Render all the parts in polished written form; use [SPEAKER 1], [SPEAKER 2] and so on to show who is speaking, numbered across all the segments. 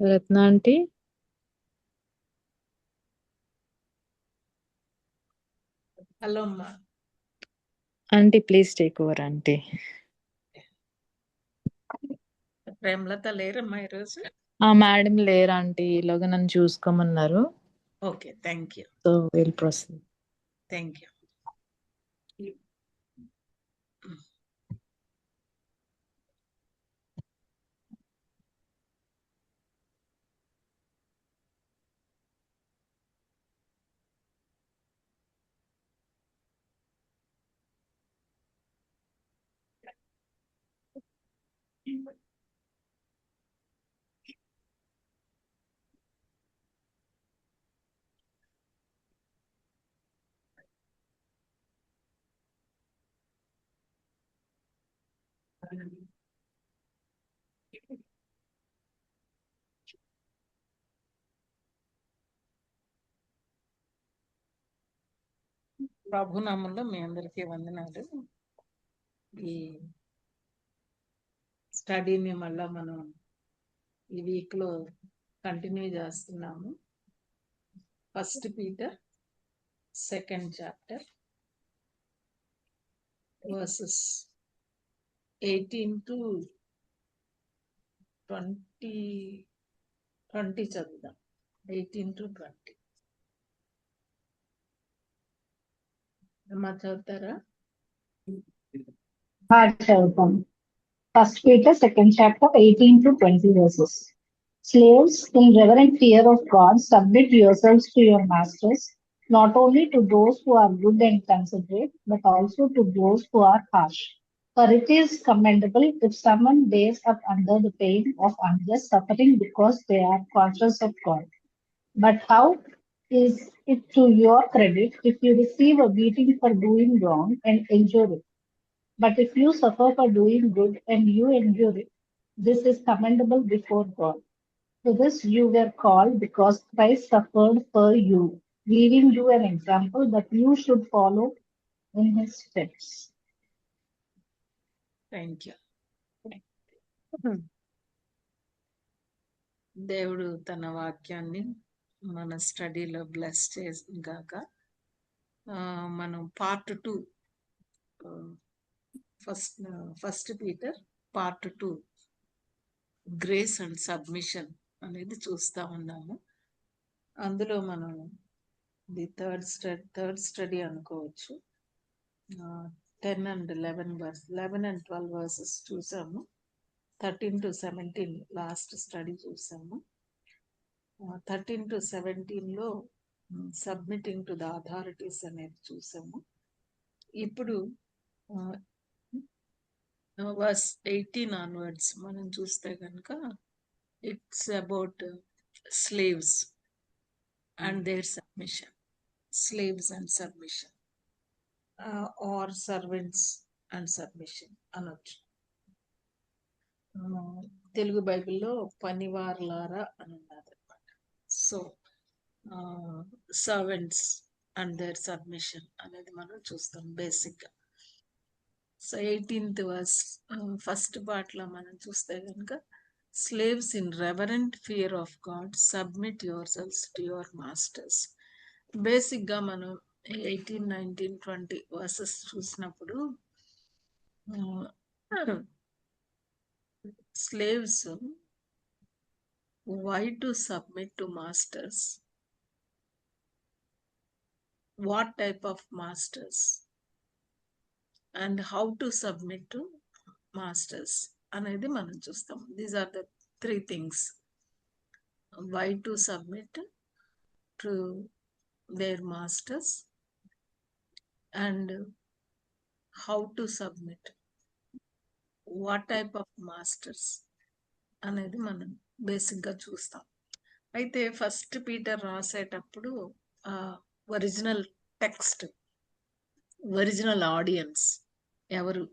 [SPEAKER 1] రత్న aunty.
[SPEAKER 2] Hello అమ్మా.
[SPEAKER 1] Aunty please take over aunty.
[SPEAKER 2] Premalatha లేరమ్మా ఈరోజు?
[SPEAKER 1] మేడం లేరు ఆంటీ, ఈలోగా నన్ను చూసుకోమన్నారు.
[SPEAKER 2] Okay, thank you.
[SPEAKER 1] So will proceed.
[SPEAKER 2] Thank you. ప్రభునామంలో మీ అందరికీ వందనాలు. ఈ స్టడీని మళ్ళా మనం ఈ వీక్ లో కంటిన్యూ చేస్తున్నాము. 1 Peter 2nd chapter versus 18 to 20 చదువుదాం. 18 to 20 అమ్మా, చదువుతారా?
[SPEAKER 3] చదువుతాం. 1 Peter 2nd chapter 18 to 20 verses. Slaves, in reverent fear of God, submit yourselves to your masters, not only to those who are good and considerate, but also to those who are harsh. For it is commendable if someone bears up under the pain of unjust suffering because they are conscious of God. But how is it to your credit if you receive a beating for doing wrong and endure it? But if you suffer for doing good and you endure it, this is commendable before God. To this you were called because Christ suffered for you, leaving you an example that you should follow in his steps.
[SPEAKER 2] Thank you. దేవుడు తన వాక్యాన్ని మన స్టడీలో bless చేసిన గాక. మనం part 2 first Peter part 2 grace and submission అనేది చూస్తా ఉన్నాము. అందులో మనం ది థర్డ్ స్టడీ అనుకోవచ్చు. 10 and 11 and 12 వర్సెస్ చూసాము. 13 to 17 లాస్ట్ స్టడీ చూసాము. 13 to 17 లో సబ్మిటింగ్ టు ద అథారిటీస్ అనేది చూసాము. ఇప్పుడు వర్స్ 18 ఆన్వర్డ్స్ మనం చూస్తే కనుక it's about slaves and their submission. Slaves and submission or servants and submission అనొచ్చు. తెలుగు బైబిల్లో పనివార్లారా అని ఉన్నది అనమాట. So servants and their submission అనేది మనం చూస్తాం బేసిక్ గా. So 18th verse first part లో మనం చూస్తే కనుక slaves in reverent fear of God submit your cells to your masters. Basic గా మనం 18, 19, 20 వర్సెస్ చూసినప్పుడు slaves, why to submit to masters, what type of masters, and how to submit to masters అనేది మనం చూస్తాం. These are the 3 things. Why to submit to their masters and how to submit, what type of masters అనేది మనం basic గా చూస్తాం. అయితే first Peter రాసేటప్పుడు original text, original audience ఎవరు,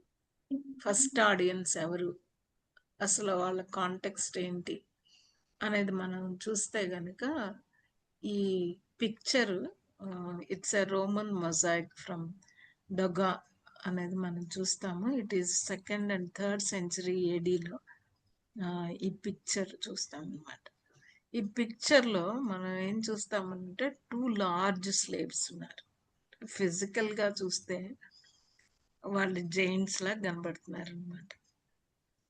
[SPEAKER 2] ఫస్ట్ ఆడియన్స్ ఎవరు, అసలు వాళ్ళ కాంటెక్స్ట్ ఏంటి అనేది మనం చూస్తే గనుక ఈ picture it's a Roman mosaic from Dougga అనేది మనం చూస్తాము. It is 2nd and 3rd century AD లో ఈ పిక్చర్ చూస్తాం అన్నమాట. ఈ పిక్చర్ లో మనం ఏం చూస్తామంటే 2 లార్జ్ స్లేవ్స్ ఉన్నారు. ఫిజికల్ గా చూస్తే వాళ్ళు జైంట్స్ లా కనబడుతున్నారు అనమాట.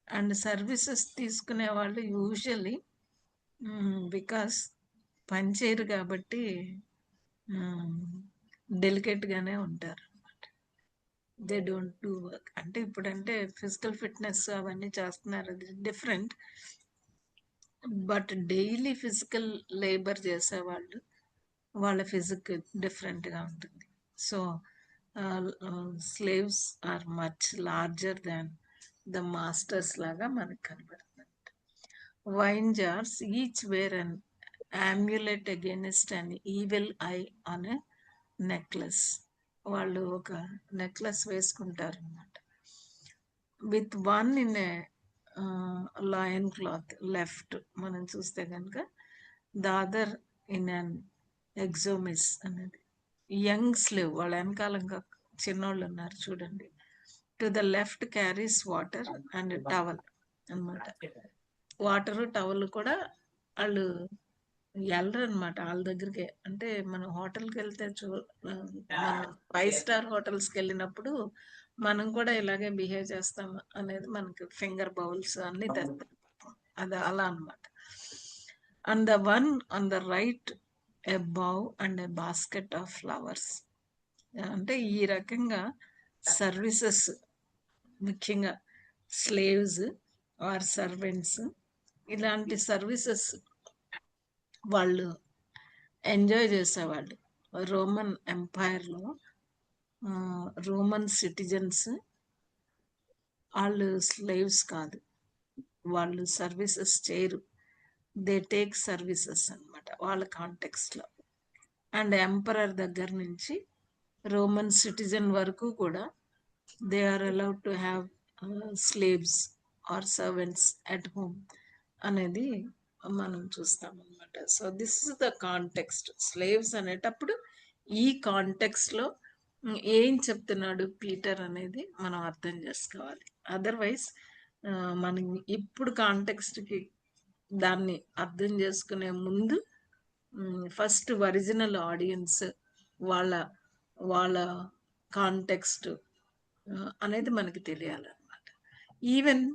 [SPEAKER 2] అండ్ సర్వీసెస్ తీసుకునే వాళ్ళు యూజువల్లీ బికాస్ పని చేయరు కాబట్టి డెలికేట్ గానే ఉంటారు. They don't do work. అంటే ఇప్పుడంటే ఫిజికల్ ఫిట్నెస్ అవన్నీ చేస్తున్నారు, అది different. But daily physical labour చేసేవాళ్ళు వాళ్ళ ఫిజిక్ డిఫరెంట్ గా ఉంటుంది. So slaves are much larger than the masters లాగా మనకు కనబడుతుంది. Wine jars each wear an amulet against an evil eye on a necklace. వాళ్ళు ఒక నెక్లెస్ వేసుకుంటారు అన్నమాట. With one in a lion cloth left మనం చూస్తే కనుక, ద అదర్ ఇన్ అన్ ఎగ్జోమిస్ అనేది యంగ్ స్లేవ్, వాళ్ళ వెనకాల ఇంకా చిన్నోళ్ళు ఉన్నారు చూడండి. To the left carries water and towel అన్నమాట. వాటర్ టవల్ కూడా వాళ్ళు వెళ్ళరు అనమాట వాళ్ళ దగ్గరికి. అంటే మనం హోటల్కి వెళ్తే మనం 5 స్టార్ హోటల్స్కి వెళ్ళినప్పుడు మనం కూడా ఇలాగే బిహేవ్ చేస్తాం అనేది మనకి ఫింగర్ బౌల్స్ అన్ని తెస్తాం, అది అలా అనమాట. And the one on the right a bow and a basket of flowers. అంటే ఈ రకంగా సర్వీసెస్, ముఖ్యంగా స్లేవ్స్ ఆర్ సర్వెంట్స్, ఇలాంటి సర్వీసెస్ వాళ్ళు ఎంజాయ్ చేసేవాళ్ళు. రోమన్ ఎంపైర్లో రోమన్ సిటిజన్స్ వాళ్ళు స్లేవ్స్ కాదు, వాళ్ళు సర్వీసెస్ చేయరు, దే టేక్ సర్వీసెస్ అనమాట వాళ్ళ కాంటెక్స్ట్లో. అండ్ ఎంపరర్ దగ్గర నుంచి రోమన్ సిటిజన్ వరకు కూడా they are allowed to have slaves or servants at home అనేది మనం చూస్తాం అనమాట. So this is the context. Slaves అనేటప్పుడు ఈ కాంటెక్స్ట్ లో ఏం చెప్తున్నాడు పీటర్ అనేది మనం అర్థం చేసుకోవాలి. అదర్వైజ్ మనం ఇప్పుడు కాంటెక్స్ట్ కి దాన్ని అర్థం చేసుకునే ముందు ఫస్ట్ ఒరిజినల్ ఆడియన్స్ వాళ్ళ వాళ్ళ కాంటెక్స్ట్ అనేది మనకి తెలియాలన్నమాట. ఈవెన్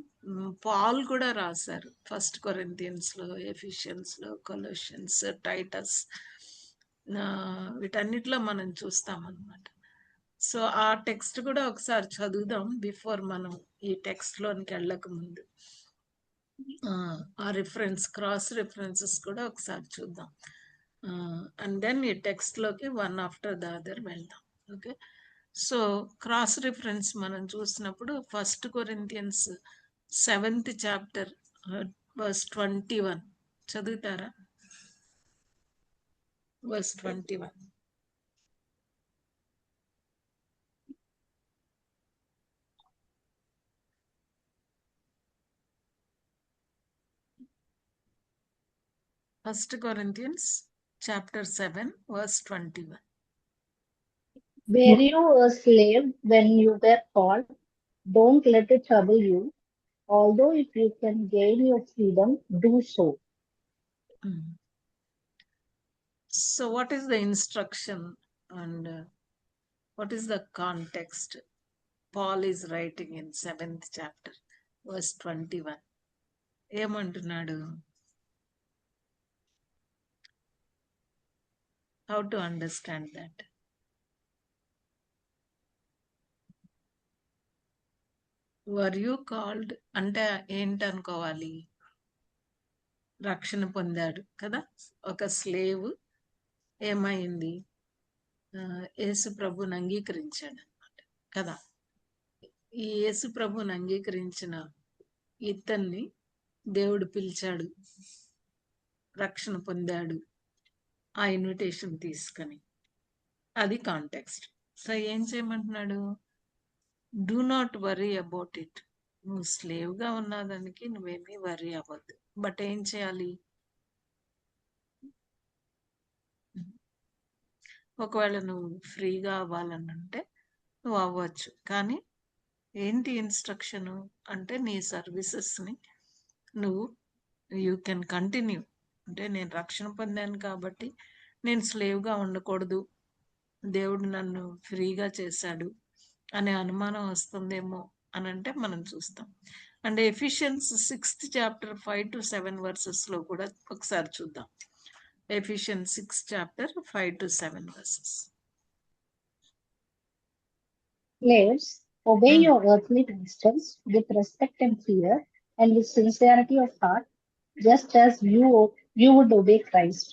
[SPEAKER 2] పాల్ కూడా రాశారు ఫస్ట్ కొరింథియన్స్ లో, ఎఫిషియన్స్ లో, కొలోషియన్స్, టైటస్, వీటన్నిటిలో మనం చూస్తామన్నమాట. సో ఆ టెక్స్ట్ కూడా ఒకసారి చదువుదాం బిఫోర్ మనం ఈ టెక్స్ట్ లోనికి వెళ్ళక ముందు. ఆ రిఫరెన్స్, క్రాస్ రిఫరెన్సెస్ కూడా ఒకసారి చూద్దాం. అండ్ దెన్ ఈ టెక్స్ట్ లోకి వన్ ఆఫ్టర్ ద అదర్ వెళ్దాం. ఓకే, సో క్రాస్ రిఫరెన్స్ మనం చూసినప్పుడు first Corinthians 7th chapter verse 21 చదువుతారా? Verse 21. First Corinthians chapter 7 verse 21.
[SPEAKER 3] Were you a slave when you were called? Don't let it trouble you. Although if you can gain your freedom, do so.
[SPEAKER 2] So what is the instruction and what is the context? Paul is writing in 7th chapter verse 21. ఏమంటున్నాడు? How to understand that? Were you called అంటే ఏంటనుకోవాలి? రక్షణ పొందాడు కదా ఒక slave. ఏమైంది? యేసు ప్రభుని అంగీకరించాడు అనమాట కదా. ఈ యేసు ప్రభుని అంగీకరించిన ఇతన్ని దేవుడు పిలిచాడు, రక్షణ పొందాడు ఆ ఇన్విటేషన్ తీసుకొని. అది కాంటెక్స్ట్. సో ఏం చేయమంటున్నాడు? Do not worry about it. నువ్వు స్లేవ్ గా ఉన్నదానికి నువ్వేమీ వరీ అవ్వద్దు. బట్ ఏం చేయాలి? ఒకవేళ నువ్వు ఫ్రీగా అవ్వాలని అంటే నువ్వు అవ్వచ్చు, కానీ ఏంటి ఇన్స్ట్రక్షన్ అంటే నీ సర్వీసెస్ని నువ్వు యూ కెన్ కంటిన్యూ అంటే నేను రక్షణ పొందాను కాబట్టి నేను స్లేవ్గా ఉండకూడదు, దేవుడు నన్ను ఫ్రీగా చేశాడు అనే అనుమానం వస్తుందేమో అని అంటే మనం చూస్తాం. అండ్ ఎఫిషియన్స్ 6th చాప్టర్ 5-7 వర్సెస్లో కూడా ఒకసారి చూద్దాం. Ephesians 6th chapter 5-7 verses.
[SPEAKER 3] Slaves, obey your earthly masters with respect and fear and with sincerity of heart, just as you would obey Christ.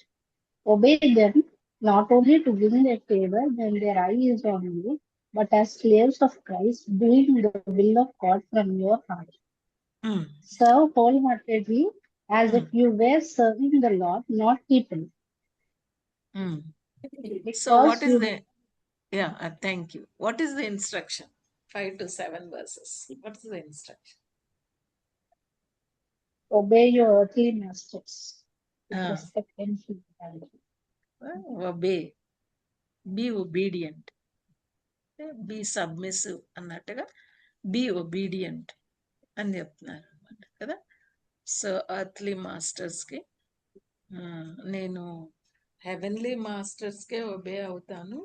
[SPEAKER 3] Obey them not only to win their favor when their eye is on you, but as slaves of Christ, doing the will of God from your heart. Serve wholeheartedly as if you were serving the Lord, not people.
[SPEAKER 2] So what
[SPEAKER 3] Because
[SPEAKER 2] is
[SPEAKER 3] you
[SPEAKER 2] the, yeah, thank you. What is the instruction? 5-7 verses. What is the instruction?
[SPEAKER 3] obey your earthly masters with
[SPEAKER 2] Ah.
[SPEAKER 3] respect and fear.
[SPEAKER 2] Obey. Be obedient. Be submissive అన్నట్టుగా be obedient అని చెప్తున్నారు అన్నమాట కదా. So earthly మాస్టర్స్కి నేను heavenly మాస్టర్స్కే obey అవుతాను,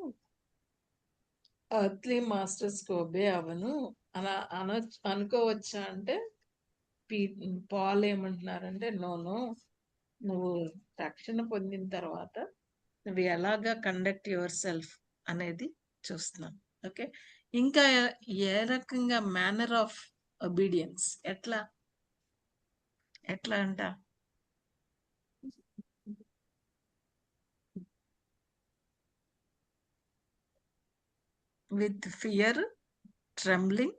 [SPEAKER 2] earthly మాస్టర్స్కి obey అవ్వను అలా అనుకోవచ్చా అంటే పాల్ ఏమంటున్నారంటే నో, నువ్వు రక్షణ పొందిన తర్వాత నువ్వు ఎలాగా కండక్ట్ యువర్ సెల్ఫ్ అనేది చూస్తున్నాం. ఓకే, ఇంకా ఏ రకంగా మేనర్ ఆఫ్ ఒబీడియన్స్ ఎట్లా అంట with fear, trembling,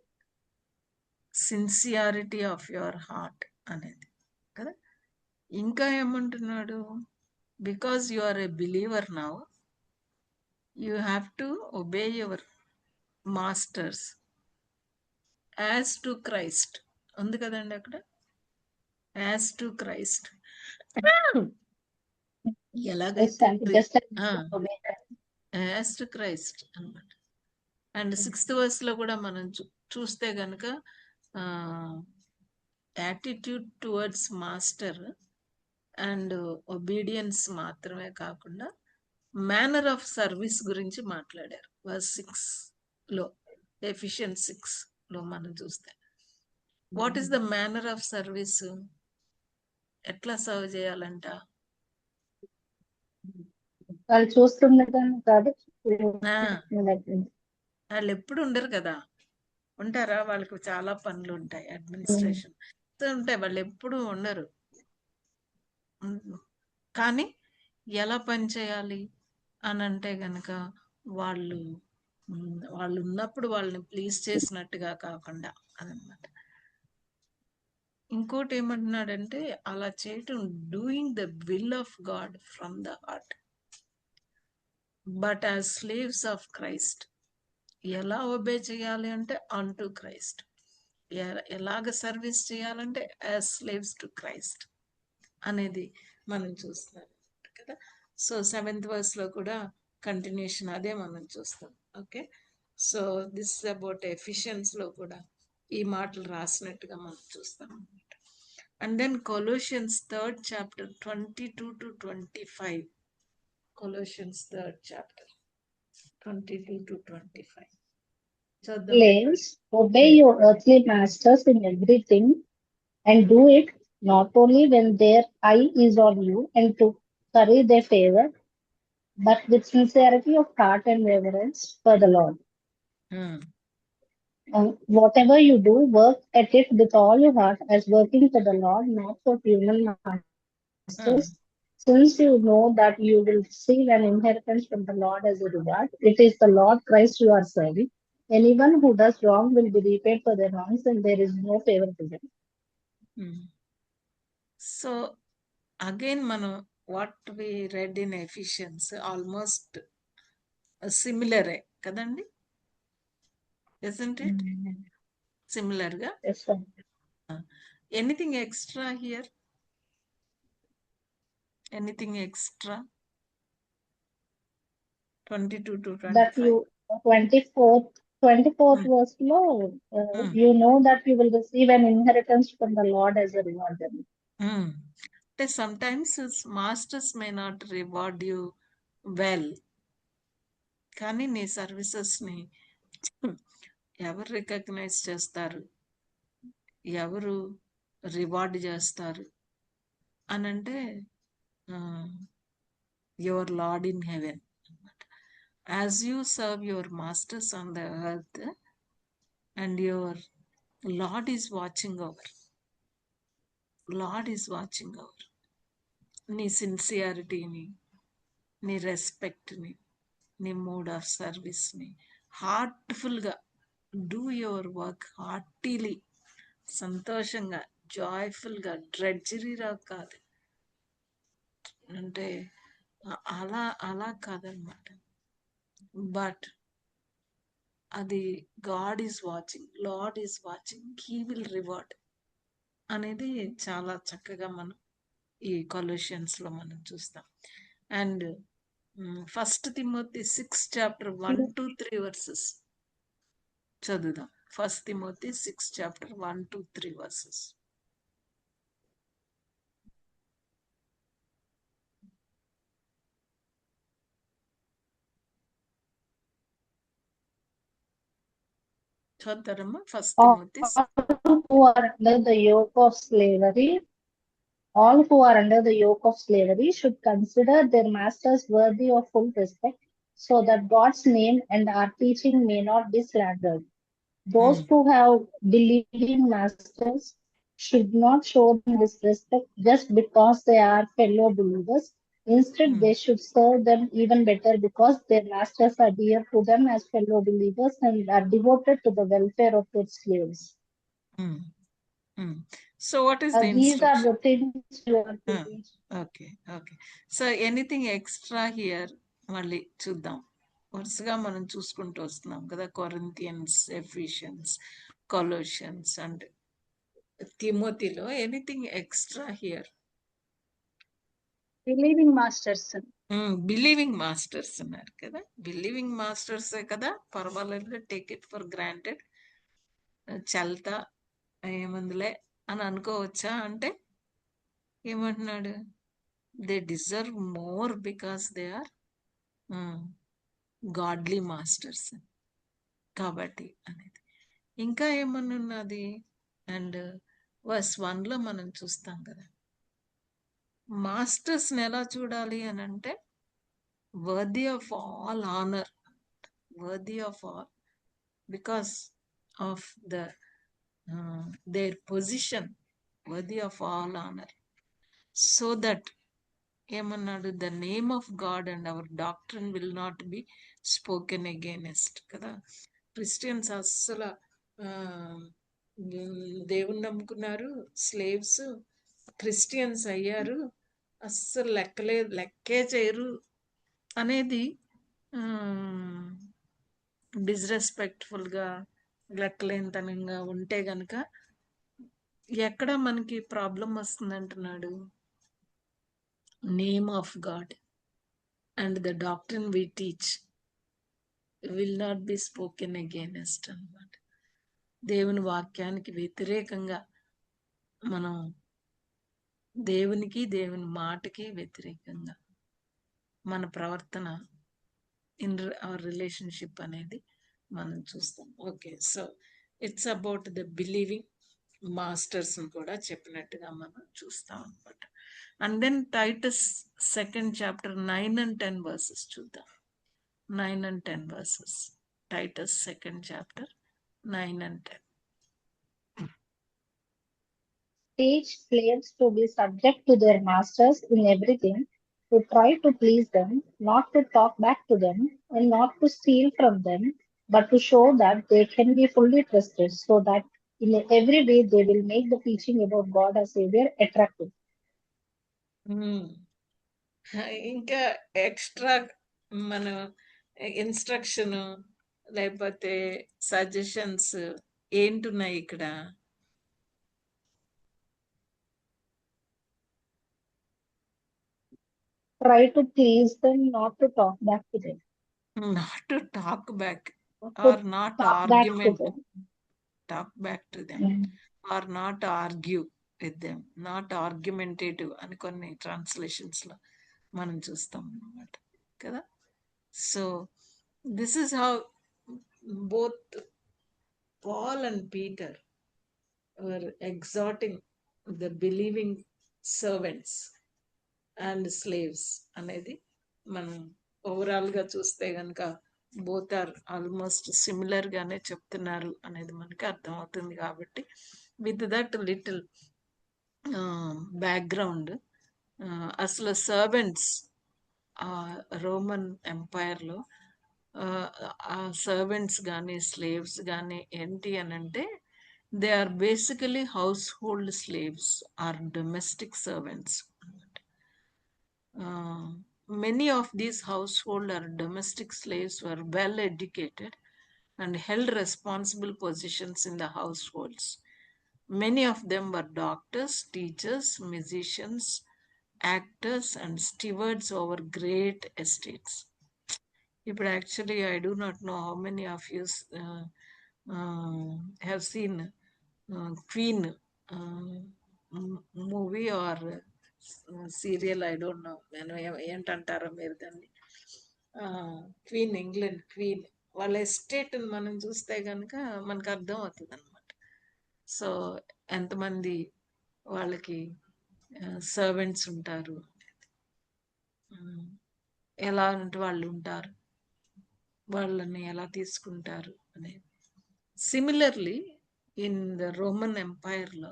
[SPEAKER 2] sincerity of your heart అనేది కదా. ఇంకా ఏమంటున్నాడు, because you are a believer now you have to obey your masters as to Christ ఉంది కదండి అక్కడ, యాజ్ టు క్రైస్ట్. ఎలాగైతే
[SPEAKER 3] Just as you obey Christ.
[SPEAKER 2] As to Christ అన్నమాట. And 6th verse కూడా మనం చూస్తే గనక attitude towards master and obedience మాత్రమే కాకుండా మేనర్ ఆఫ్ సర్వీస్ గురించి మాట్లాడారు. verse 6లో ఎఫిషియన్స్ 6లో మనం చూస్తే what is the manner of service, ఎట్లా సర్వ్ చేయాలంట.
[SPEAKER 3] వాళ్ళు చూస్తుండగానే కాదు,
[SPEAKER 2] వాళ్ళు ఎప్పుడు ఉండరు కదా, ఉంటారా, వాళ్ళకి చాలా పనులు ఉంటాయి, అడ్మినిస్ట్రేషన్ ఉంటాయి, వాళ్ళు ఎప్పుడు ఉండరు. కానీ ఎలా పని చేయాలి అని అంటే గనక వాళ్ళు ఉన్నప్పుడు వాళ్ళని ప్లీజ్ చేసినట్టుగా కాకుండా అదనమాట. ఇంకోటి ఏమంటున్నాడంటే అలా చేయటం doing the will of God from the heart but as slaves of Christ. ఎలా ఒబే చేయాలి అంటే ఆన్ టు క్రైస్ట్. ఎలాగ సర్వీస్ చేయాలంటే యాజ్ స్లేవ్స్ టు క్రైస్ట్ అనేది మనం చూస్తున్నాం కదా. సో 7th verseలో కూడా కంటిన్యూషన్ అదే మనం చూస్తాం. ఓకే, సో దిస్ అబౌట్ ఎఫిషియన్స్లో కూడా ఈ మాటలు రాసినట్టుగా మనం చూస్తాం అనమాట. And then Colossians 3rd chapter 22-25. Colossians 3rd chapter 22-25.
[SPEAKER 3] Slaves, obey your earthly masters in everything, and do it not only when their eye is on you and to curry their favor, but with sincerity of heart and reverence for the Lord. Whatever you do, work at it with all your heart as working for the Lord, not for human masters, since you know that you will receive an inheritance from the Lord as a reward. It is the Lord Christ you are serving. Anyone who does wrong will be repaid for their wrongs, and there is no favoritism.
[SPEAKER 2] So again మనం what we read in Ephesians almost సిమిలరే కదండి, isn't it? సిమిలర్గా.
[SPEAKER 3] Yes, sir.
[SPEAKER 2] Anything extra here, anything extra 22-25.
[SPEAKER 3] That you 24th verse lo, you know that you will receive an inheritance from the Lord as a reward.
[SPEAKER 2] అంటే some times masters may not reward you well, కానీ నీ సర్వీసెస్ని ఎవరు recognise చేస్తారు, ఎవరు reward చేస్తారు అని అంటే your lord in heaven అనమాట. As you serve your masters on the earth and your lord is watching over, lord is watching over నీ సిన్సియారిటీని, నీ రెస్పెక్ట్ని, నీ మూడ్ ఆఫ్ సర్వీస్ని హార్ట్ఫుల్గా డూ యువర్ వర్క్ హార్టీలీ, సంతోషంగా, జాయ్ఫుల్గా, డ్రెడ్జరీగా కాదు. అంటే అలా అలా కాదనమాట. బట్ అది God is watching, Lord is watching, he will reward అనేది చాలా చక్కగా మనం ఈ కొలెషన్స్లో మనం చూస్తాం. And first Timothy 6 chapter 1 to 3 verses చదువుదాం. First Timothy 6 chapter 1 to 3 verses. చదువుతారమ్మా first Timothy.
[SPEAKER 3] All who are under the yoke of slavery, all who are under the yoke of slavery should consider their masters worthy of full respect, so that God's name and our teaching may not be slandered. Those who have believing masters should not show them disrespect just because they are fellow believers. Instead, they should serve them even better because their masters are dear to them as fellow believers and are devoted to the welfare of their slaves.
[SPEAKER 2] So what is the
[SPEAKER 3] These are
[SPEAKER 2] instruction?
[SPEAKER 3] the things you are to teach.
[SPEAKER 2] Okay. So anything extra here మళ్ళీ చూద్దాం. వరుసగా మనం చూసుకుంటూ వస్తున్నాం కదా, Corinthians, Ephesians, Colossians and తిమోతిలో. Anything extra here?
[SPEAKER 4] Believing masters.
[SPEAKER 2] Believing masters ఉన్నారు కదా, బిలీవింగ్ మాస్టర్సే కదా, పర్వాలేదు, టేక్ ఇట్ ఫర్ గ్రాంటెడ్, చల్తా ఏముందిలే అని అనుకోవచ్చా? అంటే ఏమంటున్నాడు? They deserve more because they are godly masters కాబట్టి అనేది. ఇంకా ఏమనున్నది? అండ్ వర్స్ 1లో మనం చూస్తాం కదా, మాస్టర్స్ని ఎలా చూడాలి అని అంటే worthy of all honour, worthy of all because of their position, worthy of all honour, so that ఏమన్నాడు, the name of God and our doctrine will not be spoken against కదా. Christians అస్సలు దేవుని నమ్ముకున్నారు, స్లేవ్స్ క్రిస్టియన్స్ అయ్యారు, అస్సలు లెక్కే చేయరు అనేది డిస్రెస్పెక్ట్ఫుల్గా, లెక్కలేనితనంగా ఉంటే గనక ఎక్కడ మనకి ప్రాబ్లం వస్తుంది అంటున్నాడు. Name of God and the doctrine we teach will not be spoken against అన్నమాట. దేవుని వాక్యానికి వ్యతిరేకంగా మనం, దేవునికి దేవుని మాటకి వ్యతిరేకంగా మన ప్రవర్తన ఇన్ అవర్ రిలేషన్షిప్ అనేది మనం చూస్తాం. Okay, so it's about the believing masters కూడా చెప్పినట్టుగా మనం చూస్తాం అనమాట. And then Titus 2nd chapter 9 and 10 verses చూద్దాం. 9 and 10 వర్సెస్. Titus 2nd chapter 9 and 10.
[SPEAKER 3] Teach slaves to be subject to their masters in everything, to try to please them, not to talk back to them, and not to steal from them, but to show that they can be fully trusted, so that in every way they will make the teaching about God as Savior attractive.
[SPEAKER 2] ఇంకా extra మన instruction లేకపోతే suggestions ఏంటున్నాయి ఇక్కడ?
[SPEAKER 3] Try to please them, not to talk back to them.
[SPEAKER 2] Not to talk back
[SPEAKER 3] Not
[SPEAKER 2] or
[SPEAKER 3] to
[SPEAKER 2] not
[SPEAKER 3] talk back to
[SPEAKER 2] argument.
[SPEAKER 3] them.
[SPEAKER 2] Talk back to them or not argue. With them, not argumentative అని కొన్ని ట్రాన్స్లేషన్స్లో మనం చూస్తాం అన్నమాట కదా. So this is how both Paul and Peter were exhorting the believing servants and slaves అనేది మనం overall గా చూస్తే గనక బోత్ ఆర్ ఆల్మోస్ట్ సిమిలర్ గానే చెప్తున్నారు అనేది మనకి అర్థమవుతుంది. కాబట్టి విత్ దట్ లిటిల్ బ్యాక్గ్రౌండ్, అసలు సర్వెంట్స్ రోమన్ ఎంపైర్లో ఆ సర్వెంట్స్ కానీ స్లేవ్స్ కానీ ఏంటి అని అంటే they are basically household slaves or domestic servants. Many of these household or domestic slaves were well educated and held responsible positions in the households. Many of them were doctors, teachers, musicians, actors, and stewards over great estates. ఇప్పుడు actually I do not know how many of you have seen queen movie or serial, I don't know నేను ఏంటంటారో మీరు దాన్ని. Queen, England queen వాళ్ళ estate మనం చూస్తే కనుక మనకు అర్థం అవుతుంది అనమాట. సో ఎంతమంది వాళ్ళకి సర్వెంట్స్ ఉంటారు, ఎలాంటి వాళ్ళు ఉంటారు, వాళ్ళని ఎలా తీసుకుంటారు అనేది. సిమిలర్లీ ఇన్ ద రోమన్ ఎంపైర్లో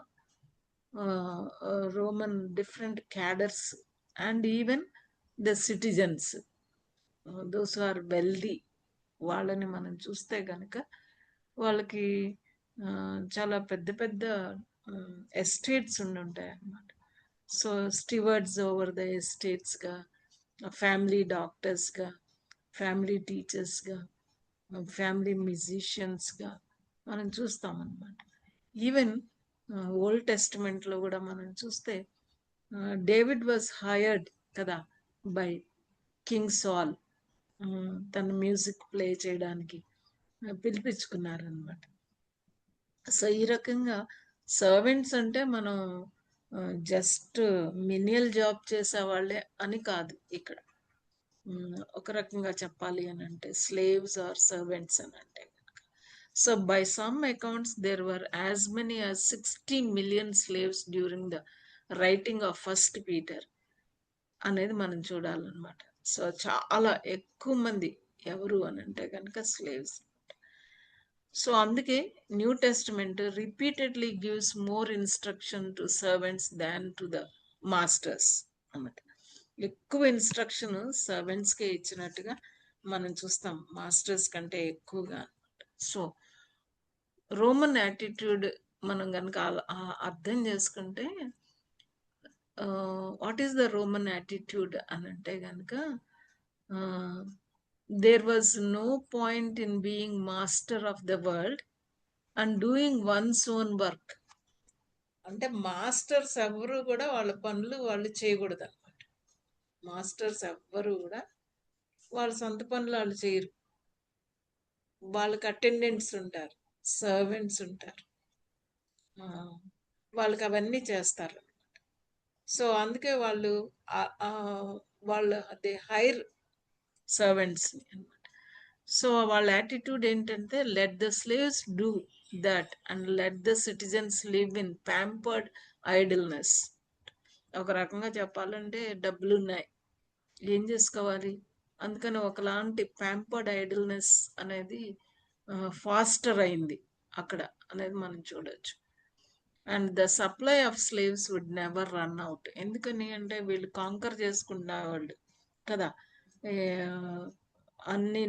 [SPEAKER 2] Roman different cadres and even the citizens, those are wealthy, వాళ్ళని మనం చూస్తే కనుక వాళ్ళకి చాలా పెద్ద పెద్ద ఎస్టేట్స్ ఉండుంటాయి అన్నమాట. సో స్టివర్డ్స్ ఓవర్ ద ఎస్టేట్స్గా, ఫ్యామిలీ డాక్టర్స్గా, ఫ్యామిలీ టీచర్స్గా, ఫ్యామిలీ మ్యూజిషియన్స్గా మనం చూస్తాం అన్నమాట. ఈవెన్ ఓల్డ్ టెస్టిమెంట్లో కూడా మనం చూస్తే డేవిడ్ వాజ్ హైర్డ్ కదా బై కింగ్ సాల్, తన మ్యూజిక్ ప్లే చేయడానికి పిలిపించుకున్నారనమాట. సో ఈ రకంగా సర్వెంట్స్ అంటే మనం జస్ట్ మినియల్ జాబ్ చేసే వాళ్ళే అని కాదు ఇక్కడ. ఒక రకంగా చెప్పాలి అని అంటే స్లేవ్స్ ఆర్ సర్వెంట్స్ అని అంటే కనుక. So by some accounts there were as many as 60 million slaves during the writing of first Peter అనేది మనం చూడాలన్నమాట. సో చాలా ఎక్కువ మంది ఎవరు అని అంటే కనుక స్లేవ్స్. సో అందుకే new testament repeatedly gives more instruction to servants than to the masters అన్నమాట. ఎక్కువ ఇన్స్ట్రక్షన్ సర్వెంట్స్కే ఇచ్చినట్టుగా మనం చూస్తాం, మాస్టర్స్ కంటే ఎక్కువగా. సో రోమన్ యాటిట్యూడ్ మనం కనుక అర్థం చేసుకుంటే what is the Roman attitude అని అంటే కనుక there was no point in being master of the world and doing one's own work. అంటే మాస్టర్స్ ఎవ్వరూ కూడా వాళ్ళ పనులు వాళ్ళు చేయకూడదు అనమాట. మాస్టర్స్ ఎవ్వరూ కూడా వాళ్ళ సొంత పనులు వాళ్ళు చేయరు. వాళ్ళకి అటెండెంట్స్ ఉంటారు, సర్వెంట్స్ ఉంటారు, వాళ్ళకి అవన్నీ చేస్తారు. సో అందుకే వాళ్ళు దే హైర్ సర్వెంట్స్ని అనమాట. సో వాళ్ళ యాటిట్యూడ్ ఏంటంటే let the slaves do that and let the citizens live in pampered idleness. ఒక రకంగా చెప్పాలంటే డబ్బులు ఉన్నాయి, ఏం చేసుకోవాలి, అందుకని ఒకలాంటి ప్యాంపర్డ్ ఐడిల్నెస్ అనేది ఫాస్టర్ అయింది అక్కడ అనేది మనం చూడొచ్చు. And the supply of slaves would never run out. ఎందుకని అంటే వీళ్ళు కాంకర్ చేసుకునేవాళ్ళు కదా, అన్ని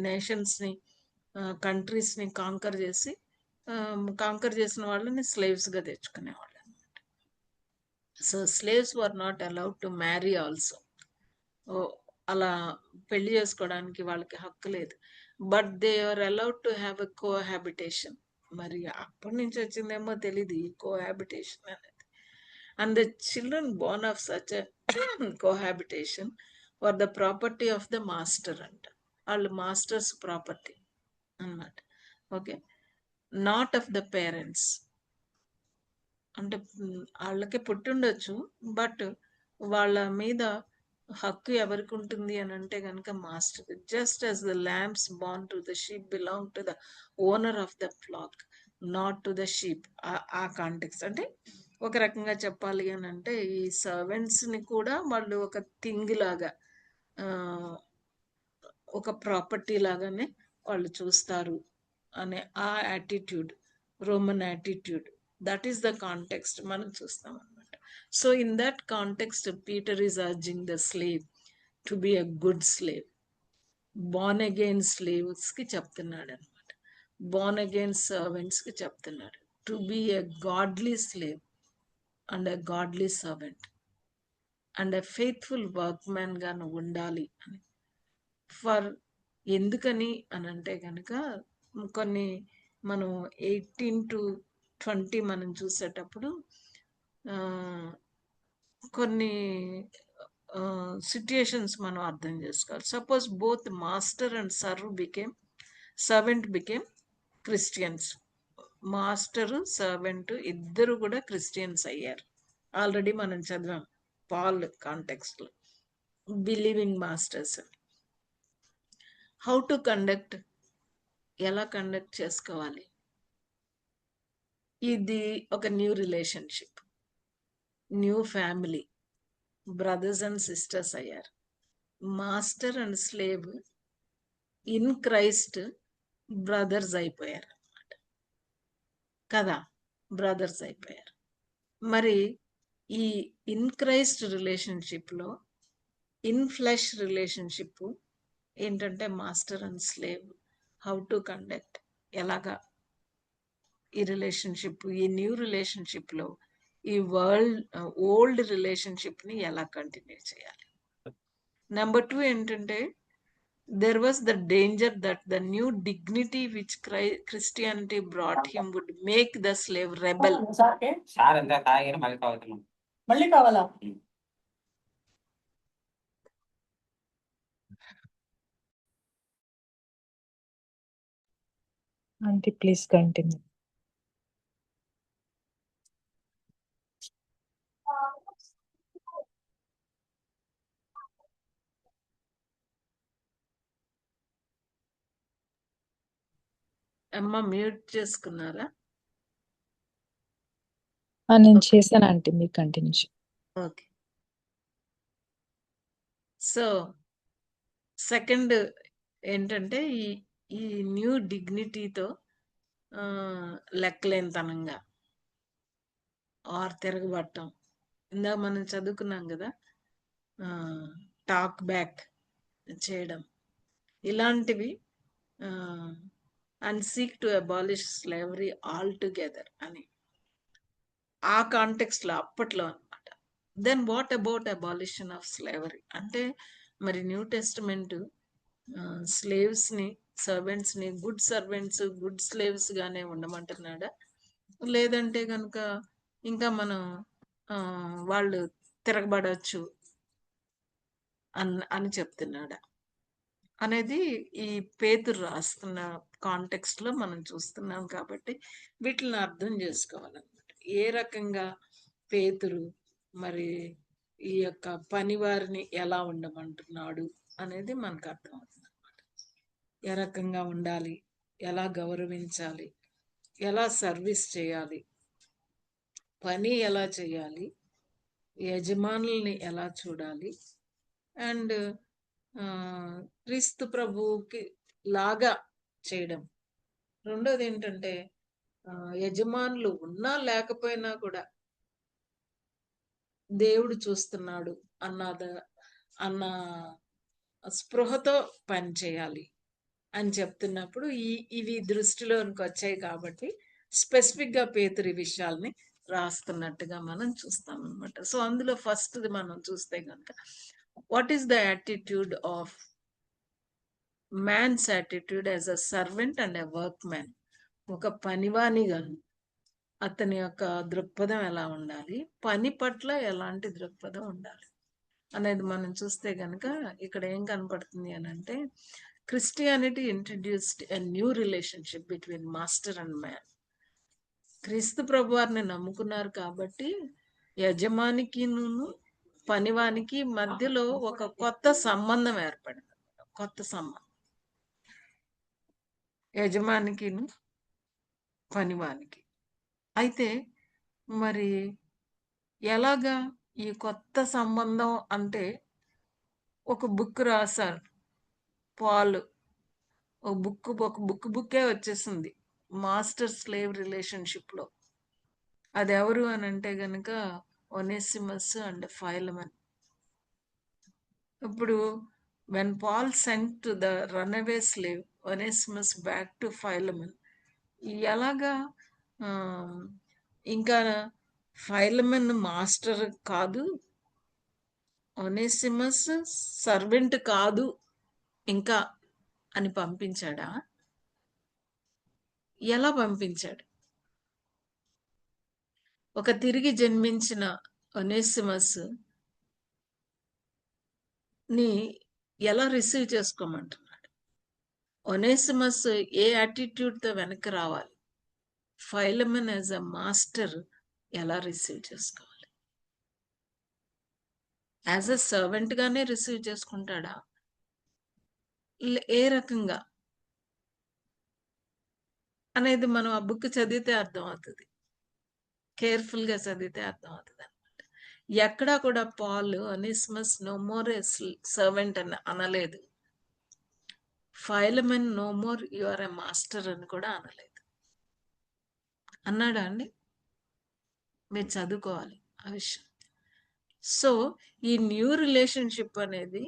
[SPEAKER 2] నేషన్స్ని, కంట్రీస్ని కాంకర్ చేసిన వాళ్ళని స్లేవ్స్గా తెచ్చుకునేవాళ్ళు అనమాట. So slaves were not allowed to marry also. అలా పెళ్లి చేసుకోవడానికి వాళ్ళకి హక్కు లేదు. But they are allowed to have a cohabitation. మరి అప్పటి నుంచి వచ్చిందేమో తెలియదు ఈ కోహాబిటేషన్ అనేది. And the children born of such cohabitation for the property of the master అంట. వాళ్ళు మాస్టర్స్ ప్రాపర్టీ అన్నమాట. Okay, not of the parents. అంటే వాళ్ళకే పుట్టుండొచ్చు. బట్ వాళ్ళ మీద హక్కు ఎవరికి ఉంటుంది అని అంటే కనుక master. Just as the lambs born to the sheep belong to the owner of the flax, not to the sheep. ఆ కాంటెక్స్ట్ అంటే ఒక రకంగా చెప్పాలి అని అంటే ఈ సర్వెంట్స్ ని కూడా వాళ్ళు ఒక థింగ్ లాగా, ఆ, ఒక ప్రాపర్టీ లాగానే వాళ్ళు చూస్తారు అనే ఆ attitude, Roman attitude, that is the context మనం చూస్తాం అనమాట. So in that context Peter is urging the slave to be a good slave. Born again slaves కి చెప్తున్నాడు అనమాట, బోర్న్ అగైన్ సర్వెంట్స్ కి చెప్తున్నాడు to be a godly slave and a godly servant and a faithful work man గా నువ్వు ఉండాలి అని. For ఎందుకని అని అంటే కనుక కొన్ని మనం 18 to 20 మనం చూసేటప్పుడు కొన్ని సిట్యుయేషన్స్ మనం అర్థం చేసుకోవాలి. Suppose both master and servant became Christians. Master servant ఇద్దరు కూడా క్రిస్టియన్స్ అయ్యారు. ఆల్రెడీ మనం చదివాం పాల్ కాంటెక్స్ట్ లో, believing masters. How to conduct, ఎలా కండక్ట్ చేసుకోవాలి? ఇది ఒక new relationship, new family, brothers and sisters అయ్యారు. Master and slave in Christ brothers అయిపోయారు అన్నమాట కదా, బ్రదర్స్ అయిపోయారు. మరి ఈ ఇన్ క్రైస్ట్ రిలేషన్షిప్ లో ఇన్ ఫ్లెష్ రిలేషన్షిప్ ఏంటంటే master and slave how to conduct, ఎలాగా ఈ రిలేషన్షిప్, ఈ న్యూ రిలేషన్షిప్ లో ఈ ఓల్డ్ రిలేషన్షిప్ ని ఎలా కంటిన్యూ చేయాలి. నెంబర్ 2 ఏంటంటే there was the danger that the new dignity which Christianity brought him would make the slave rebel.
[SPEAKER 4] Sir ఎంత తాగిన మళ్ళీ కావాలా?
[SPEAKER 1] Aunty, please continue.
[SPEAKER 2] అమ్మ మ్యూట్ చేసుకున్నారా?
[SPEAKER 1] నేను చేశాను ఆంటీ, మీరు కంటిన్యూ చేయండి.
[SPEAKER 2] ఓకే. సో సెకండ్ ఏంటంటే ఈ న్యూ డిగ్నిటీతో లెక్కలేనితనంగా ఆర్ తిరగబట్టం, ఇందాక మనం చదువుకున్నాం కదా, టాక్ బ్యాక్ చేయడం, ఇలాంటివి, and seek to abolish slavery all together అని ఆ కాంటెక్స్ట్ లో అప్పట్లో అనమాట. Then what about abolition of slavery అంటే మరి న్యూ టెస్టిమెంట్ స్లేవ్స్ ని, సర్వెంట్స్ ని గుడ్ సర్వెంట్స్, గుడ్ స్లేవ్స్ గానే ఉండమంటున్నాడా, లేదంటే కనుక ఇంకా మనం వాళ్ళు తిరగబడవచ్చు అని చెప్తున్నాడా అనేది ఈ పేతురు రాస్తున్న కాంటెక్స్ట్ లో మనం చూస్తున్నాం. కాబట్టి వీటిని అర్థం చేసుకోవాలన్నమాట. ఏ రకంగా పేతురు మరి ఈ యొక్క పనివారిని ఎలా ఉండమంటున్నాడు అనేది మనకు అర్థం అవుతుంది అనమాట. ఏ రకంగా ఉండాలి, ఎలా గౌరవించాలి, ఎలా సర్వీస్ చేయాలి, పని ఎలా చేయాలి, యజమానుల్ని ఎలా చూడాలి, అండ్ క్రీస్తు ప్రభువుకి లాగా చేయడం. రెండోది ఏంటంటే యజమానులు ఉన్నా లేకపోయినా కూడా దేవుడు చూస్తున్నాడు అన్న స్పృహతో పని చేయాలి అని చెప్తున్నప్పుడు ఇవి దృష్టిలోనికి వచ్చాయి. కాబట్టి స్పెసిఫిక్ గా పేతురు విషయాల్ని రాస్తున్నట్టుగా మనం చూస్తాం అనమాట. సో అందులో ఫస్ట్ మనం చూస్తే కనుక what is the attitude of man's attitude as a servant and a workman. ఒక పనివానిగా అతని యొక్క దృక్పథం ఎలా ఉండాలి, పని పట్ల ఎలాంటి దృక్పథం ఉండాలి అనేది మనం చూస్తే గనక ఇక్కడ ఏం కనపడుతుంది అని అంటే Christianity introduced a new relationship between master and man. క్రీస్తు ప్రభు వారిని నమ్ముకున్నారు కాబట్టి యజమానికి పనివానికి మధ్యలో ఒక కొత్త సంబంధం ఏర్పడింది. కొత్త సంబంధం యజమానికి పనివానికి. అయితే మరి ఎలాగా ఈ కొత్త సంబంధం అంటే ఒక బుక్ రాశారు పాల్. ఒక బుక్కే వచ్చేసింది మాస్టర్ స్లేవ్ రిలేషన్షిప్ లో. అది ఎవరు అని అంటే గనక ఒనేసిమస్ అండ్ ఫైలమన్. ఇప్పుడు when Paul sent to the runaway slave Onesimus back to Philemon, ఎలాగా ఇంకా ఫైలమన్ మాస్టర్ కాదు, ఒనేసిమస్ సర్వెంట్ కాదు ఇంకా అని పంపించాడా? ఎలా పంపించాడు? ఒక తిరిగి జన్మించిన ఒనేసిమస్ ని ఎలా రిసీవ్ చేసుకోమంటున్నాడు? ఒనేసిమస్ ఏ యాటిట్యూడ్ తో వెనక్కి రావాలి? ఫైలమన్ యాజ్ అ మాస్టర్ ఎలా రిసీవ్ చేసుకోవాలి? యాజ్ అ సర్వెంట్ గానే రిసీవ్ చేసుకుంటాడా? ఏ రకంగా అనేది మనం ఆ బుక్ చదివితే అర్థం అవుతుంది, కేర్ఫుల్ గా చదివితే అర్థం అవుతుంది అనమాట. ఎక్కడా కూడా Paul Onesimus no more a servant అని అనలేదు, Philemon no more you are a master అని కూడా అనలేదు. అన్నాడా అండి? మీరు చదువుకోవాలి ఆ విషయం. సో ఈ న్యూ రిలేషన్షిప్ అనేది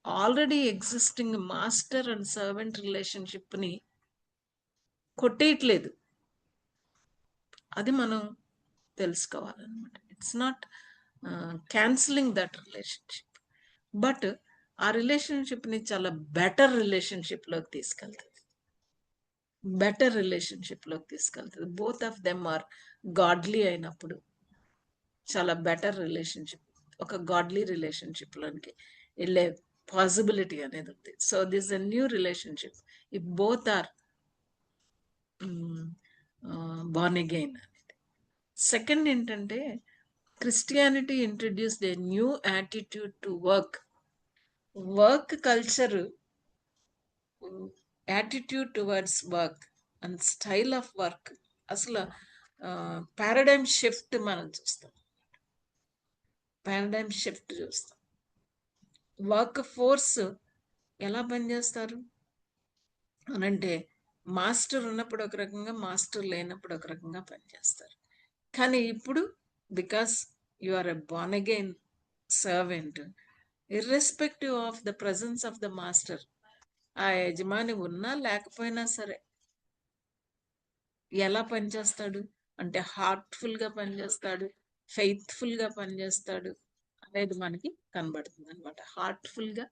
[SPEAKER 2] already existing master and servant relationship ని కొట్టేయట్లేదు. అది మనం తెలుసుకోవాలన్నమాట. It's not cancelling that relationship, but ఆ రిలేషన్షిప్ ని చాలా బెటర్ రిలేషన్షిప్ లోకి తీసుకెళ్తుంది. బెటర్ రిలేషన్షిప్ లోకి తీసుకెళ్తుంది. Both of them are godly అయినప్పుడు చాలా బెటర్ రిలేషన్షిప్, ఒక గాడ్లీ రిలేషన్షిప్ లోనికి వెళ్ళే పాసిబిలిటీ అనేది ఉంది. So this a new relationship if both are born again అనేది. సెకండ్ ఏంటంటే Christianity introduced a new attitude to work. Work culture, attitude towards work and style of work, అసలు paradigm shift మనం చూస్తాం. Paradigm shift చూస్తాం. Workforce ఎలా పనిచేస్తారు అనంటే master ఉన్నప్పుడు ఒక రకంగా, మాస్టర్ లేనప్పుడు ఒక రకంగా పనిచేస్తారు. కానీ ఇప్పుడు because you are a born again servant, irrespective of the presence of the master, ఆ యజమాని ఉన్నా లేకపోయినా సరే ఎలా పనిచేస్తాడు అంటే హార్ట్ఫుల్ గా పనిచేస్తాడు, ఫెయిత్ఫుల్ గా పనిచేస్తాడు అనేది మనకి కనబడుతుంది అనమాట. హార్ట్ఫుల్ గా,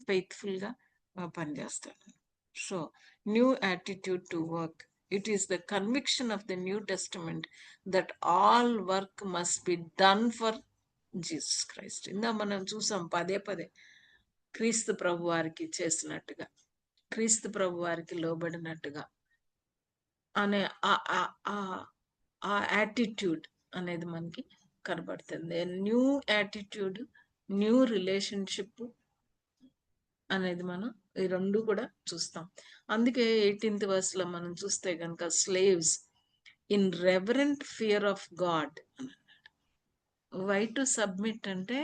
[SPEAKER 2] ఫెయిత్ఫుల్ గా పనిచేస్తాడు. So new attitude to work, it is the conviction of the new testament that all work must be done for Jesus Christ. ఇందా మనం చూసాం పదే పదే క్రీస్తు ప్రభు వారికి చేసినట్టుగా, క్రీస్తు ప్రభు వారికి లోబడినట్టుగా అనే ఆ యాటిట్యూడ్ అనేది మనకి కనబడుతుంది. న్యూ యాటిట్యూడ్, న్యూ రిలేషన్షిప్ అనేది మనం ఈ రెండు కూడా చూస్తాం. అందుకే 18th verse లో మనం చూస్తే కనుక slaves in reverent fear of God అని అన్నాడు. వై టు సబ్మిట్ అంటే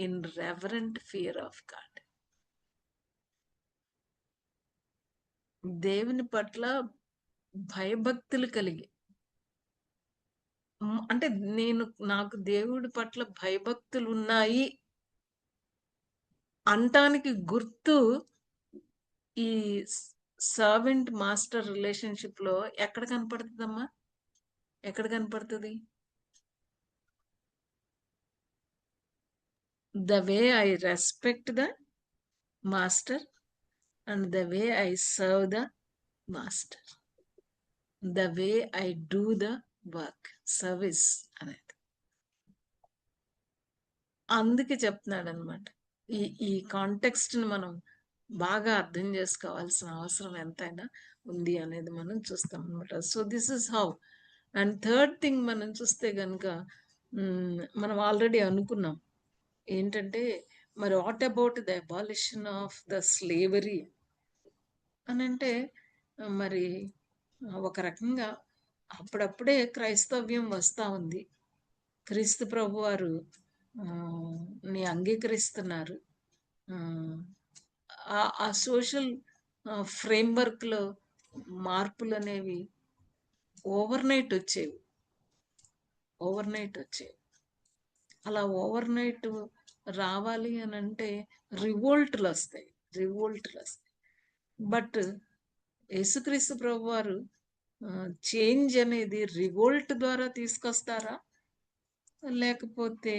[SPEAKER 2] in reverent fear of God, దేవుని పట్ల భయభక్తులు కలిగి, అంటే నాకు దేవుడి పట్ల భయభక్తులు ఉన్నాయి అంటానికి గుర్తు ఈ సర్వెంట్ మాస్టర్ రిలేషన్షిప్ లో ఎక్కడ కనపడుతుందమ్మా? ఎక్కడ కనపడుతుంది? The way I respect the master and the way I serve the master, the way I do the work, service అనేది. అందుకే చెప్తున్నాడు అనమాట. ఈ కాంటెక్స్ట్ ని మనం బాగా అర్థం చేసుకోవాల్సిన అవసరం ఎంతైనా ఉంది అనేది మనం చూస్తాం అనమాట. So this is how and third thing మనం చూస్తే కనుక మనం ఆల్రెడీ అనుకున్నాం ఏంటంటే, మరి what about the abolition of the slavery అని అంటే, మరి ఒక రకంగా అప్పుడప్పుడే క్రైస్తవ్యం వస్తా ఉంది. క్రీస్తు ప్రభు వారు ని అంగీకరిస్తున్నారు. ఆ సోషల్ ఫ్రేమ్వర్క్లో మార్పులు అనేవి ఓవర్ నైట్ వచ్చేవి. అలా ఓవర్ నైట్ రావాలి అని అంటే రివోల్ట్లు వస్తాయి. బట్ యేసుక్రీస్తు ప్రభు వారు చేంజ్ అనేది రివోల్ట్ ద్వారా తీసుకొస్తారా, లేకపోతే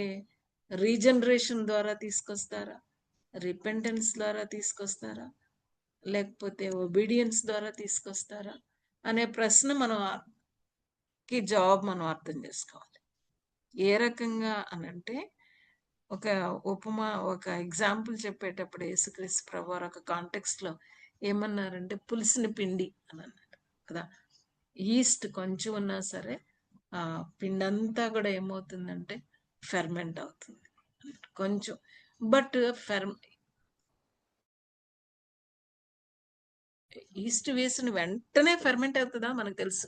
[SPEAKER 2] రీజనరేషన్ ద్వారా తీసుకొస్తారా, రిపెంటెన్స్ ద్వారా తీసుకొస్తారా, లేకపోతే ఒబీడియన్స్ ద్వారా తీసుకొస్తారా అనే ప్రశ్న కి జవాబు మనం అర్థం చేసుకోవాలి. ఏ రకంగా అనంటే, ఒక ఎగ్జాంపుల్ చెప్పేటప్పుడు యేసుక్రీస్తు ప్రభువారు ఒక కాంటెక్స్ట్ లో ఏమన్నారంటే, పులిసిన పిండి అని అన్నారు కదా. ఈస్ట్ కొంచెం ఉన్నా సరే ఆ పిండి అంతా కూడా ఏమవుతుందంటే ఫెర్మెంట్ అవుతుంది కొంచెం. బట్ ఈస్ట్ వేసిన వెంటనే ఫెర్మెంట్ అవుతుందా మనకు తెలుసు.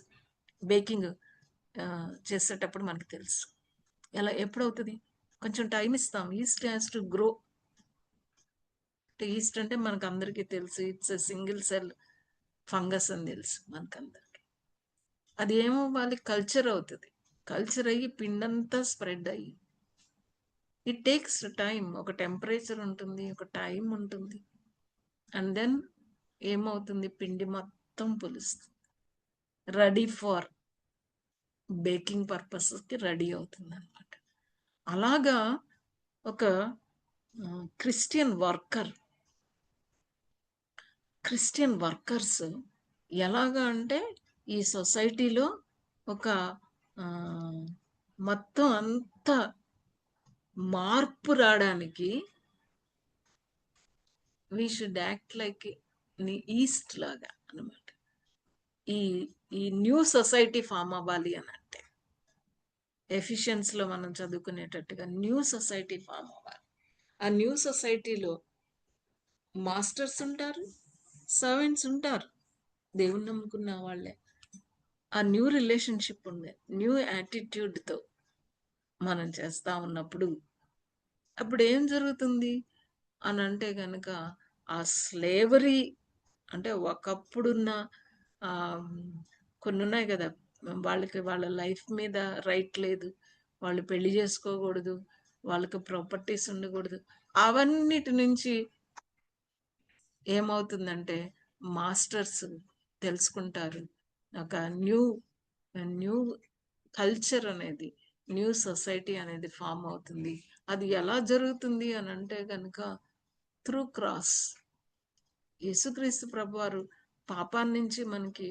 [SPEAKER 2] బేకింగ్ చేసేటప్పుడు మనకు తెలుసు ఎలా ఎప్పుడవుతుంది. కొంచెం టైం ఇస్తాం. East has to grow. East అంటే మనకు అందరికీ తెలుసు, ఇట్స్ సింగిల్ సెల్ ఫంగస్ అని తెలుసు మనకందరికి. అది ఏమో వాళ్ళకి కల్చర్ అవుతుంది. కల్చర్ అయ్యి పిండంతా స్ప్రెడ్ అయ్యి ఇట్ టేక్స్ టైం. ఒక టెంపరేచర్ ఉంటుంది, ఒక టైం ఉంటుంది. అండ్ దెన్ ఏమవుతుంది, పిండి మొత్తం పులుస్తుంది, రెడీ ఫర్ బేకింగ్ పర్పస్కి రెడీ అవుతుంది అనమాట. అలాగా ఒక క్రిస్టియన్ వర్కర్స్ ఎలాగా అంటే ఈ సొసైటీలో ఒక మొత్తం అంతా మార్పు రావడానికి we should act like east లాగా అనమాట. ఈ న్యూ సొసైటీ ఫామ్ అవ్వాలి అని అంటే ఎఫిషియన్స్లో మనం చదువుకునేటట్టుగా న్యూ సొసైటీ ఫామ్ అవ్వాలి. ఆ న్యూ సొసైటీలో మాస్టర్స్ ఉంటారు, సర్వెంట్స్ ఉంటారు, దేవుని నమ్ముకున్న వాళ్ళే. ఆ న్యూ రిలేషన్షిప్ ఉంది, న్యూ యాటిట్యూడ్తో మనం చేస్తా ఉన్నప్పుడు అప్పుడు ఏం జరుగుతుంది అని అంటే కనుక, ఆ స్లేవరీ అంటే ఒకప్పుడున్న కొన్ని ఉన్నాయి కదా, వాళ్ళకి వాళ్ళ లైఫ్ మీద రైట్ లేదు, వాళ్ళు పెళ్లి చేసుకోకూడదు, వాళ్ళకి ప్రాపర్టీస్ ఉండకూడదు, అవన్నిటి నుంచి ఏమవుతుందంటే మాస్టర్స్ తెలుసుకుంటారు. ఒక న్యూ కల్చర్ అనేది, న్యూ సొసైటీ అనేది ఫామ్ అవుతుంది. అది ఎలా జరుగుతుంది అని అంటే కనుక త్రూ క్రాస్. యేసుక్రీస్తు ప్రభువారు పాపాన్ని నుంచి మనకి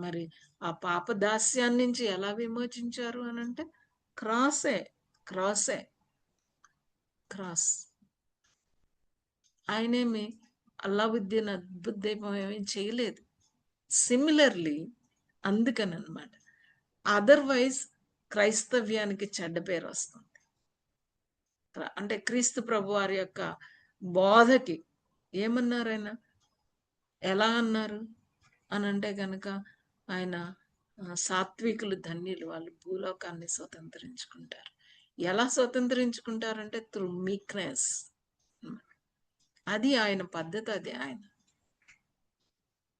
[SPEAKER 2] మరి ఆ పాప దాస్యాన్ని నుంచి ఎలా విమోచించారు అని అంటే క్రాస్. ఆయనేమి అల్లావుద్దీన్ అద్భుతం ఏమీ చేయలేదు. సిమిలర్లీ అందుకని అనమాట. అదర్వైజ్ క్రైస్తవ్యానికి చెడ్డ పేరు వస్తుంది. అంటే క్రీస్తు ప్రభు వారి యొక్క బోధకి ఏమన్నారు ఆయన, ఎలా అన్నారు అని అంటే కనుక, ఆయన సాత్వికులు ధన్యులు, వాళ్ళు భూలోకాన్ని స్వతంత్రించుకుంటారు. ఎలా స్వతంత్రించుకుంటారంటే త్రూ మీక్నెస్. అది ఆయన పద్ధతి, అది ఆయన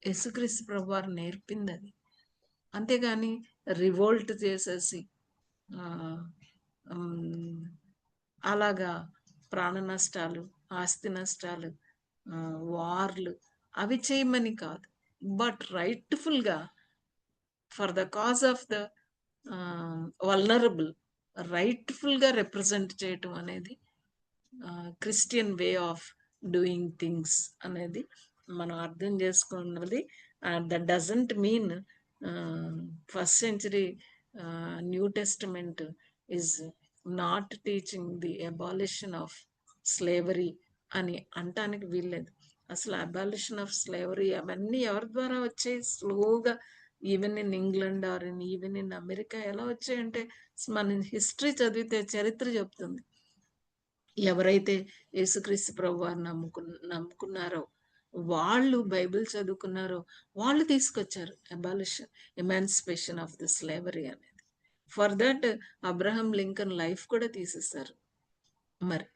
[SPEAKER 2] యేసుక్రీస్తు ప్రభు వారు నేర్పింది అది. అంతేగాని రివోల్ట్ చేసేసి అలాగా ప్రాణ నష్టాలు, ఆస్తి నష్టాలు, వార్లు అవి చేయమని కాదు. బట్ రైట్ఫుల్గా for the cause of the vulnerable రైట్ఫుల్గా రిప్రజెంట్ చేయటం అనేది Christian way of doing things అనేది మనం అర్థం చేసుకున్నది. That doesn't mean first century New Testament is not teaching the abolition of slavery అని అంటానికి వీల్లేదు. అసలు అబాలిషన్ ఆఫ్ స్లేవరీ అవన్నీ ఎవరి ద్వారా వచ్చాయి? స్లోగా even in England or even in America ఎలా వచ్చాయంటే మన హిస్టరీ చదివితే చరిత్ర చెప్తుంది. ఎవరైతే యేసుక్రీస్తు ప్రభు వారిని నమ్ముకున్నారో, వాళ్ళు బైబిల్ చదువుకున్నారో వాళ్ళు తీసుకొచ్చారు ఎమాన్సిపేషన్ ఆఫ్ ది స్లేవరీ అనేది. For that Abraham Lincoln life కూడా తీసేశారు మరి.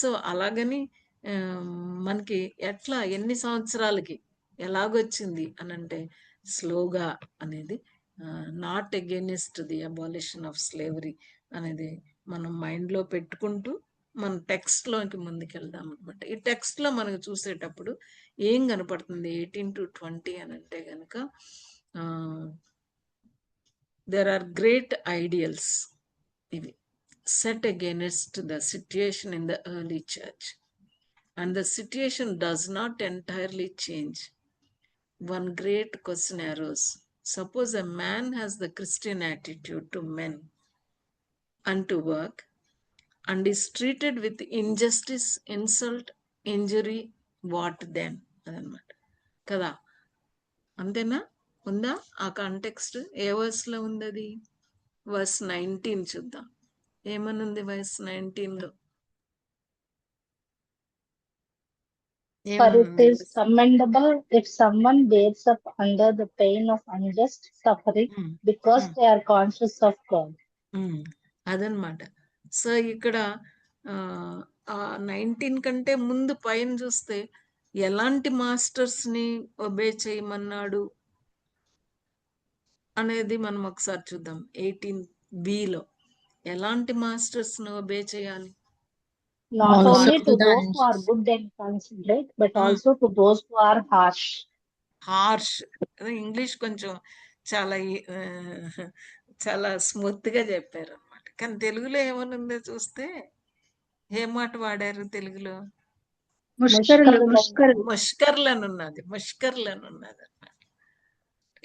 [SPEAKER 2] సో అలాగని మనకి ఎట్లా ఎన్ని సంవత్సరాలకి ఎలాగొచ్చింది అని అంటే స్లోగా అనేది, not against the abolition of slavery అనేది మనం మైండ్లో పెట్టుకుంటూ మన టెక్స్ట్లోకి ముందుకెళ్దాం అనమాట. ఈ టెక్స్ట్లో మనకు చూసేటప్పుడు ఏం కనపడుతుంది 18 to 20 అని అంటే కనుక there are great ideals ఇవి set against the situation in the early church, and the situation does not entirely change. One great question arose: suppose a man has the Christian attitude to men and to work and is treated with injustice, insult, injury, what then? అదనమాట కదా. అంతేనా? ఉందా ఆ context? ఏ వర్స్లో ఉంది అది? Verse 19 చూద్దాం. ఏమనుంది verse 19లో?
[SPEAKER 3] For it is commendable if someone bears up under the pain of unjust suffering because they are conscious of God.
[SPEAKER 2] అదనమాట. సో ఇక్కడ 19 కంటే ముందు పైన చూస్తే ఎలాంటి మాస్టర్స్ ని ఒబే చేయమన్నాడు అనేది మనం ఒకసారి చూద్దాం. 18b ఎలాంటి మాస్టర్స్ ని ఒబే చేయాలి?
[SPEAKER 3] Not
[SPEAKER 1] Also
[SPEAKER 3] only to
[SPEAKER 1] to the
[SPEAKER 3] those who are good and considerate, but also to those who are harsh.
[SPEAKER 2] Harsh. English కొంచెం చాలా చాలా స్మూత్ గా చెప్పారు అనమాట. కానీ తెలుగులో ఏమనుందో చూస్తే ఏ మాట వాడారు తెలుగులో? ముష్కర్లను ఉన్నది అనమాట.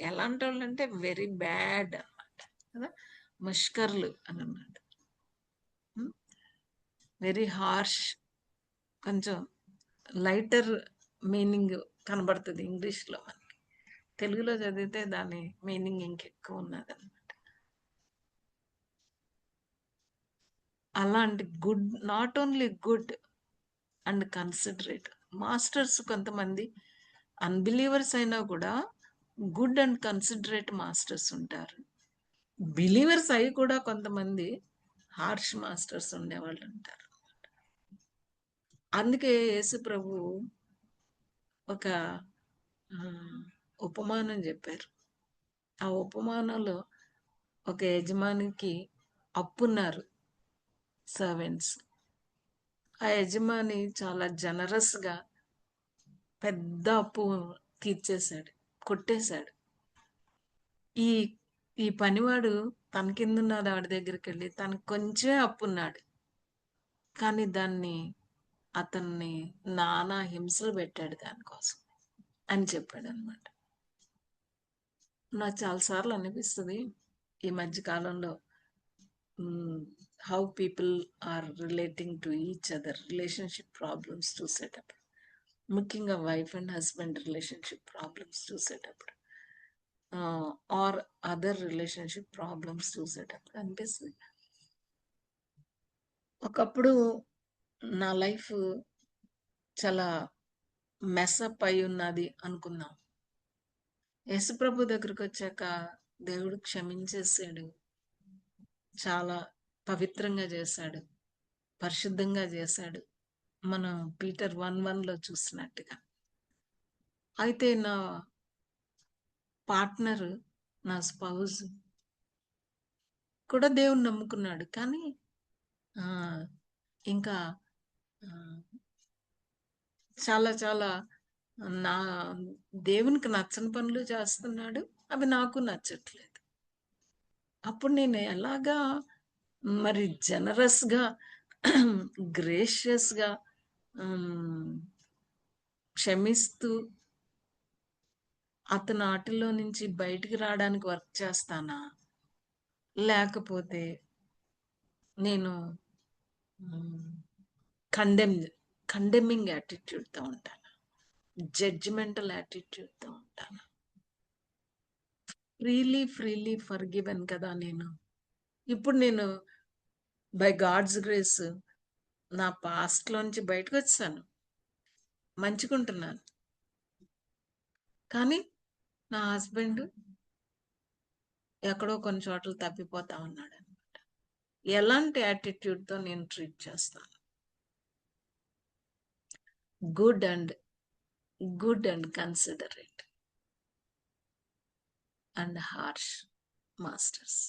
[SPEAKER 2] ఎలాంటి వాళ్ళు అంటే వెరీ బ్యాడ్ అనమాట కదా, ముష్కర్లు అని అన్నాడు. వెరీ హార్ష్, కొంచెం లైటర్ మీనింగ్ కనబడుతుంది ఇంగ్లీష్లో మనకి. తెలుగులో చదివితే దాని మీనింగ్ ఇంకెక్కువ ఉన్నది అనమాట. అలాంటి good, not only good and considerate masters కొంతమంది అన్బిలీవర్స్ అయినా కూడా గుడ్ అండ్ కన్సిడరేట్ మాస్టర్స్ ఉంటారు. బిలీవర్స్ అయి కూడా కొంతమంది హార్ష్ మాస్టర్స్ ఉండేవాళ్ళు ఉంటారు. అందుకే యేసు ప్రభు ఒక ఉపమానం చెప్పారు. ఆ ఉపమానంలో ఒక యజమానికి అప్పున్నారు సర్వెంట్స్. ఆ యజమాని చాలా జనరస్గా పెద్ద అప్పు తీర్చేశాడు, కొట్టేశాడు. ఈ పనివాడు తన కింద ఉన్న వాడి దగ్గరికి వెళ్ళి తనకు కొంచెం అప్పున్నాడు, కానీ దాన్ని అతన్ని నానా హింసలు పెట్టాడు దానికోసం అని చెప్పాడు అనమాట. నాకు చాలాసార్లు అనిపిస్తుంది ఈ మధ్య కాలంలో how people are relating to each other, relationship problems చూసేటప్పుడు, ముఖ్యంగా wife and husband relationship problems చూసేటప్పుడు ఆర్ అదర్ రిలేషన్షిప్ ప్రాబ్లమ్స్ చూసేటప్పుడు అనిపిస్తుంది, ఒకప్పుడు నా లైఫ్ చాలా మెస్అప్ అయి ఉన్నది అనుకుందాం. యేసుప్రభు దగ్గరకు వచ్చాక దేవుడు క్షమించేసాడు, చాలా పవిత్రంగా చేశాడు, పరిశుద్ధంగా చేశాడు, మనం పీటర్ 1:1 చూసినట్టుగా. అయితే నా పార్ట్నర్, నా స్పౌజ్ కూడా దేవుని నమ్ముకున్నాడు, కానీ ఇంకా చాలా చాలా నా దేవునికి నచ్చని పనులు చేస్తున్నాడు, అవి నాకు నచ్చట్లేదు. అప్పుడు నేను ఎలాగా మరి జనరస్గా, గ్రేషియస్గా క్షమిస్తూ అతని ఆటల్లో నుంచి బయటికి రావడానికి వర్క్ చేస్తానా, లేకపోతే నేను కండెమింగ్ యాటిట్యూడ్తో ఉంటాను, జడ్జిమెంటల్ యాటిట్యూడ్తో ఉంటాను? ఫ్రీలీ ఫర్గివెన్ కదా నేను. ఇప్పుడు నేను బై గాడ్స్ గ్రేస్ నా పాస్ట్ లోంచి బయటకు వచ్చాను, మంచుకుంటున్నాను. కానీ నా హస్బెండ్ ఎక్కడో కొన్ని చోట్ల తప్పిపోతా ఉన్నాడు అనమాట. ఎలాంటి యాటిట్యూడ్ తో నేను ట్రీట్ చేస్తాను? Good and considerate and harsh masters.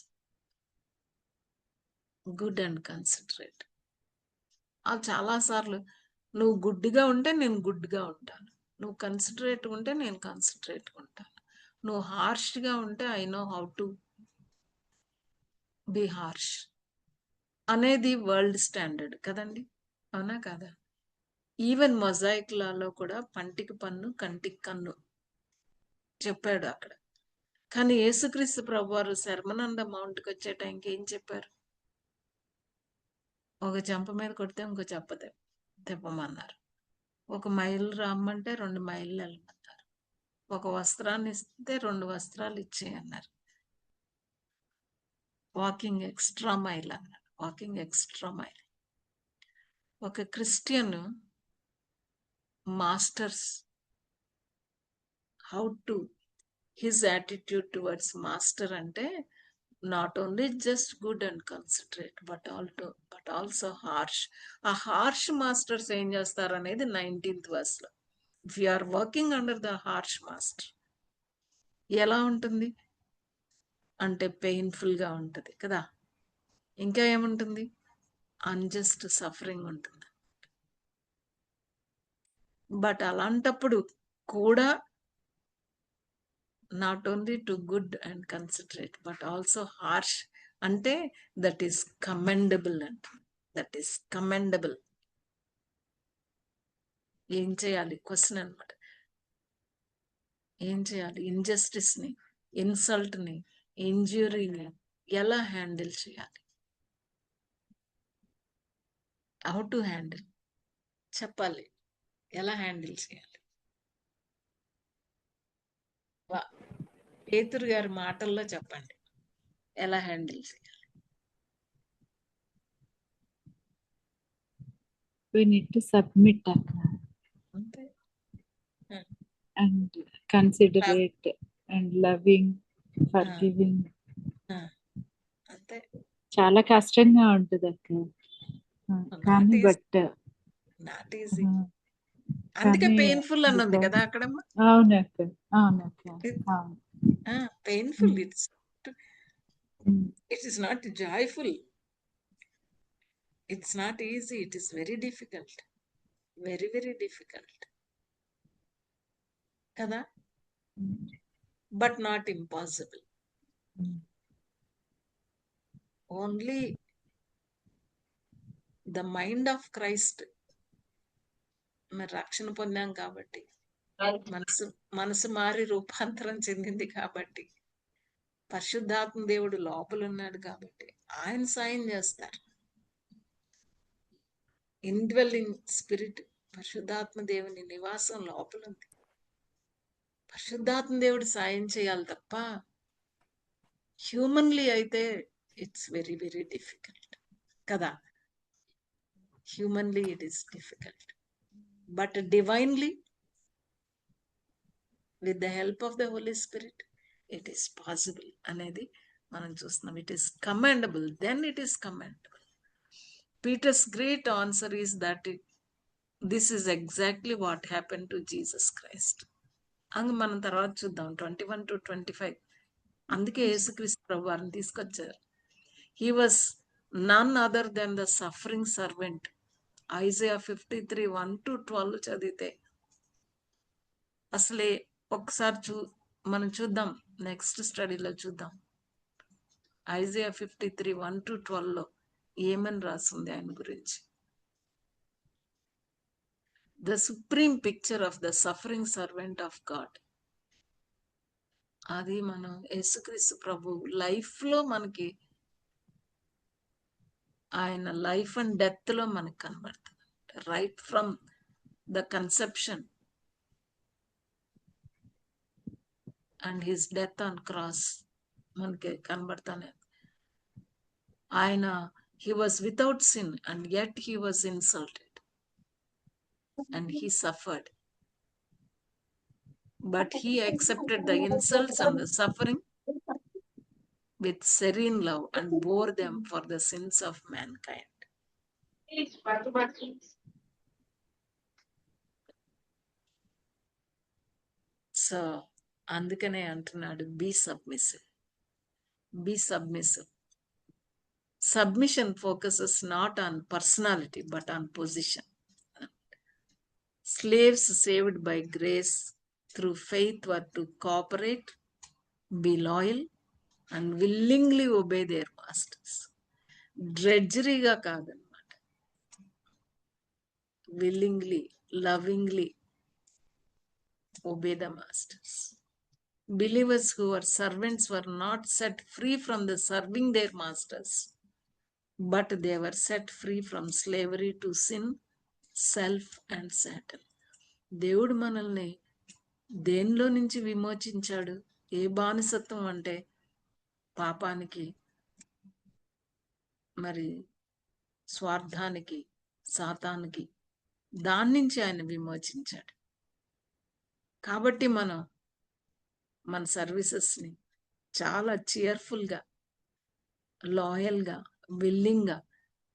[SPEAKER 2] Good and considerate. చాలా సార్లు నువ్వు గుడ్డిగా ఉంటే నేను గుడ్గా ఉంటాను, నువ్వు కన్సిడరేట్ ఉంటే నేను కన్సిడరేట్ ఉంటాను, నువ్వు హార్ష్గా ఉంటే I know how to be harsh అనేది వరల్డ్ స్టాండర్డ్ కదండి, అవునా కదా? ఈవెన్ మొజాయిక్ లాలో కూడా పంటికి పన్ను కంటికి కన్ను చెప్పాడు అక్కడ. కానీ యేసుక్రీస్తు ప్రభువారు శర్మన్ ఆన్ ద మౌంట్కి వచ్చే టైంకి ఏం చెప్పారు? ఒక చెంప మీద కొడితే ఇంకో చెప్ప తెప్పమన్నారు. 1 మైలు రమ్మంటే 2 మైళ్ళు వెళ్ళమన్నారు. ఒక వస్త్రాన్ని ఇస్తే 2 వస్త్రాలు ఇచ్చేయన్నారు. వాకింగ్ ఎక్స్ట్రా మైల్ అన్నారు. Walking extra mile. ఒక Christian masters how to his attitude towards master అంటే not only just good and considerate but also harsh. ఆ హార్ష్ మాస్టర్స్ ఏం చేస్తారు అనేది 19th verse లో. If you are working under the harsh master ఎలా ఉంటుంది అంటే పెయిన్ఫుల్ గా ఉంటుంది కదా. ఇంకా ఏముంటుంది? అన్జస్ట్ సఫరింగ్ ఉంటుంది. బట్ అలాంటప్పుడు కూడా not only to good and considerate but also harsh అంటే దట్ ఈస్ కమెండబుల్ అంట. That is commendable. ఏం చేయాలి? క్వశ్చన్ అనమాట. ఏం చేయాలి? ఇంజస్టిస్ ని, ఇన్సల్ట్ ని, ఇంజ్యూరీని ఎలా హ్యాండిల్ చేయాలి? హౌ టు హ్యాండిల్ చెప్పాలి. ఎలా హ్యాండిల్ చేయాలి? పేతురు గారి మాటల్లో చెప్పండి ఎలా హ్యాండిల్ చేయాలి.
[SPEAKER 1] We need to submit
[SPEAKER 2] అంతే.
[SPEAKER 1] and considerate and loving, forgiving.
[SPEAKER 2] అంతే.
[SPEAKER 1] చాలా కష్టంగా ఉంటుంది అక్క. కానీ బట్
[SPEAKER 2] నాట్ ఈజీ. అందుకే పెయిన్ఫుల్ అన్నది కదా అక్కడ.
[SPEAKER 1] అవునక్క, అవునక్క.
[SPEAKER 2] Painful. It is not joyful. It's not easy. It is very difficult. Very difficult కదా. But not impossible. Only the mind of Christ. మరి రక్షణ పొందాం కాబట్టి, మనసు మారి రూపాంతరం చెందింది కాబట్టి, పరిశుద్ధాత్మ దేవుడు లోపల ఉన్నాడు కాబట్టి ఆయన సాయం చేస్తారు. ఇన్డ్వెల్లింగ్ స్పిరిట్, పరిశుద్ధాత్మ దేవుని నివాసం లోపల ఉంది. పరిశుద్ధాత్మ దేవుడు సాయం చేయాలి తప్ప హ్యూమన్లీ అయితే ఇట్స్ వెరీ డిఫికల్ట్ కదా. Humanly it is difficult. But divinely with the help of the holy spirit it is possible అనేది మనం చూస్తున్నాం. It is commendable. Then it is commendable. Peter's great answer is that this is exactly what happened to Jesus Christ. అంగ మనం తర్వాత చూద్దాం 21 to 25. అందుకే యేసుక్రీస్తు ప్రభువారిని తీసుకొచ్చారు. He was none other than the suffering servant. Isaiah 53 1 to 12 చదివితే అసలే ఒకసారి మనం చూద్దాం. నెక్స్ట్ స్టడీలో చూద్దాం. Isaiah 53 1 to 12 ఏమని రాస్తుంది ఆయన గురించి. The supreme picture of the suffering servant of God. అది మనం యేసుక్రీస్తు ప్రభు లైఫ్ లో మనకి, ఆయన లైఫ్ అండ్ డెత్ లో మనకి కనబడుతుంది. Right from the conception and his death on cross మనకి కనబడతానే. ఆయన he was without sin and yet he was insulted and he suffered, but he accepted the insults and the suffering with serene love and bore them for the sins of mankind. So అందుకనే అంటున్నాడు be submissive. Be submissive. Submission focuses not on personality but on position. Slaves saved by grace through faith were to cooperate, be loyal, and willingly obey their masters. డ్రెడ్జరీగా కాదనమాట, willingly, lovingly obey the masters. Believers who were servants were not set free from the serving their masters, but they were set free from slavery to sin, self and Satan. దేవుడు మనల్ని దేనిలో నుంచి విమోచించాడు? ఏ బానిసత్వం అంటే పాపానికి, మరి స్వార్థానికి, సాతానికి, దాని నుంచి ఆయన విమోచించాడు. కాబట్టి మనం మన సర్వీసెస్ని చాలా చియర్ఫుల్గా, లాయల్గా, విల్లింగ్గా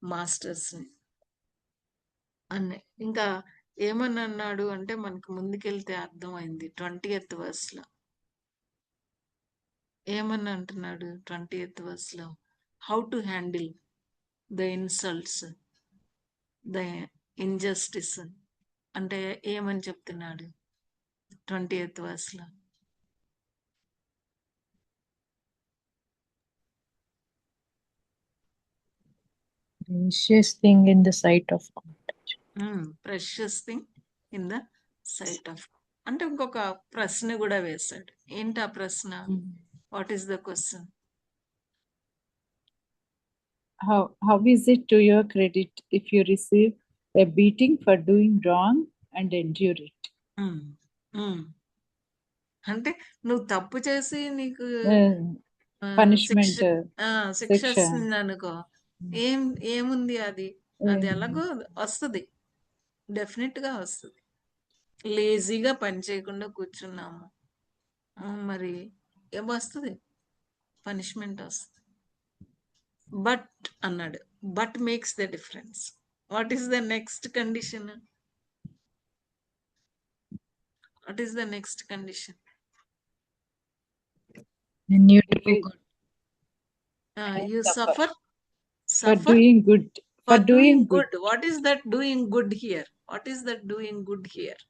[SPEAKER 2] మాస్టర్స్ని అన్నీ. ఇంకా ఏమని అన్నాడు అంటే మనకు ముందుకెళ్తే అర్థమైంది 20th verse ఏమని అంటున్నాడు 20th verse how to handle the insults, the injustice అంటే ఏమని చెప్తున్నాడు 20th verse
[SPEAKER 1] Precious thing in the sight of God.
[SPEAKER 2] Precious thing in the sight of. అంటే ఇంకొక ప్రశ్న కూడా వేశాడు. ఏంటి ఆ ప్రశ్న? What is the question?
[SPEAKER 5] How is it to your credit if you receive a beating for doing wrong and endure it?
[SPEAKER 2] అంటే నువ్వు తప్పు చేసి నీకు
[SPEAKER 5] Punishment,
[SPEAKER 2] శిక్ష
[SPEAKER 5] శిక్ష.
[SPEAKER 2] వస్తుంది అనుకో, ఏముంది అది ఎలాగో వస్తుంది, డెఫినెట్ గా వస్తుంది. లేజీగా పని చేయకుండా కూర్చున్నాము, మరి ఏం వస్తుంది? పనిష్మెంట్ వస్తుంది. బట్ అన్నాడు, but makes the difference. What is the next condition? What is the next condition?
[SPEAKER 1] And you do good.
[SPEAKER 2] You suffer
[SPEAKER 5] For doing good.
[SPEAKER 2] for doing good. What is that doing good here? What is that doing good here?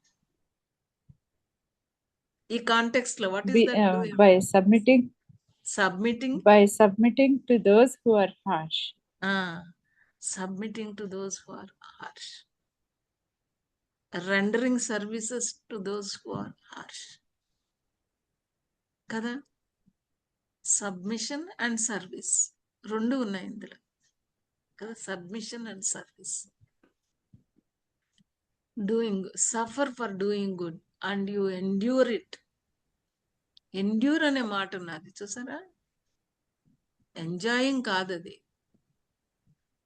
[SPEAKER 2] ఈ context లో what is that doing?
[SPEAKER 5] By submitting to those who are harsh.
[SPEAKER 2] Submitting to those who are harsh. Rendering services to those who are harsh. కదా, submission and service రెండు ఉన్నాయి ఇందులో కదా. Submission and service. Doing, suffer for doing good and you endure it. Endure అనే మాట ఉన్నది చూసారా, enjoying కాదు అది.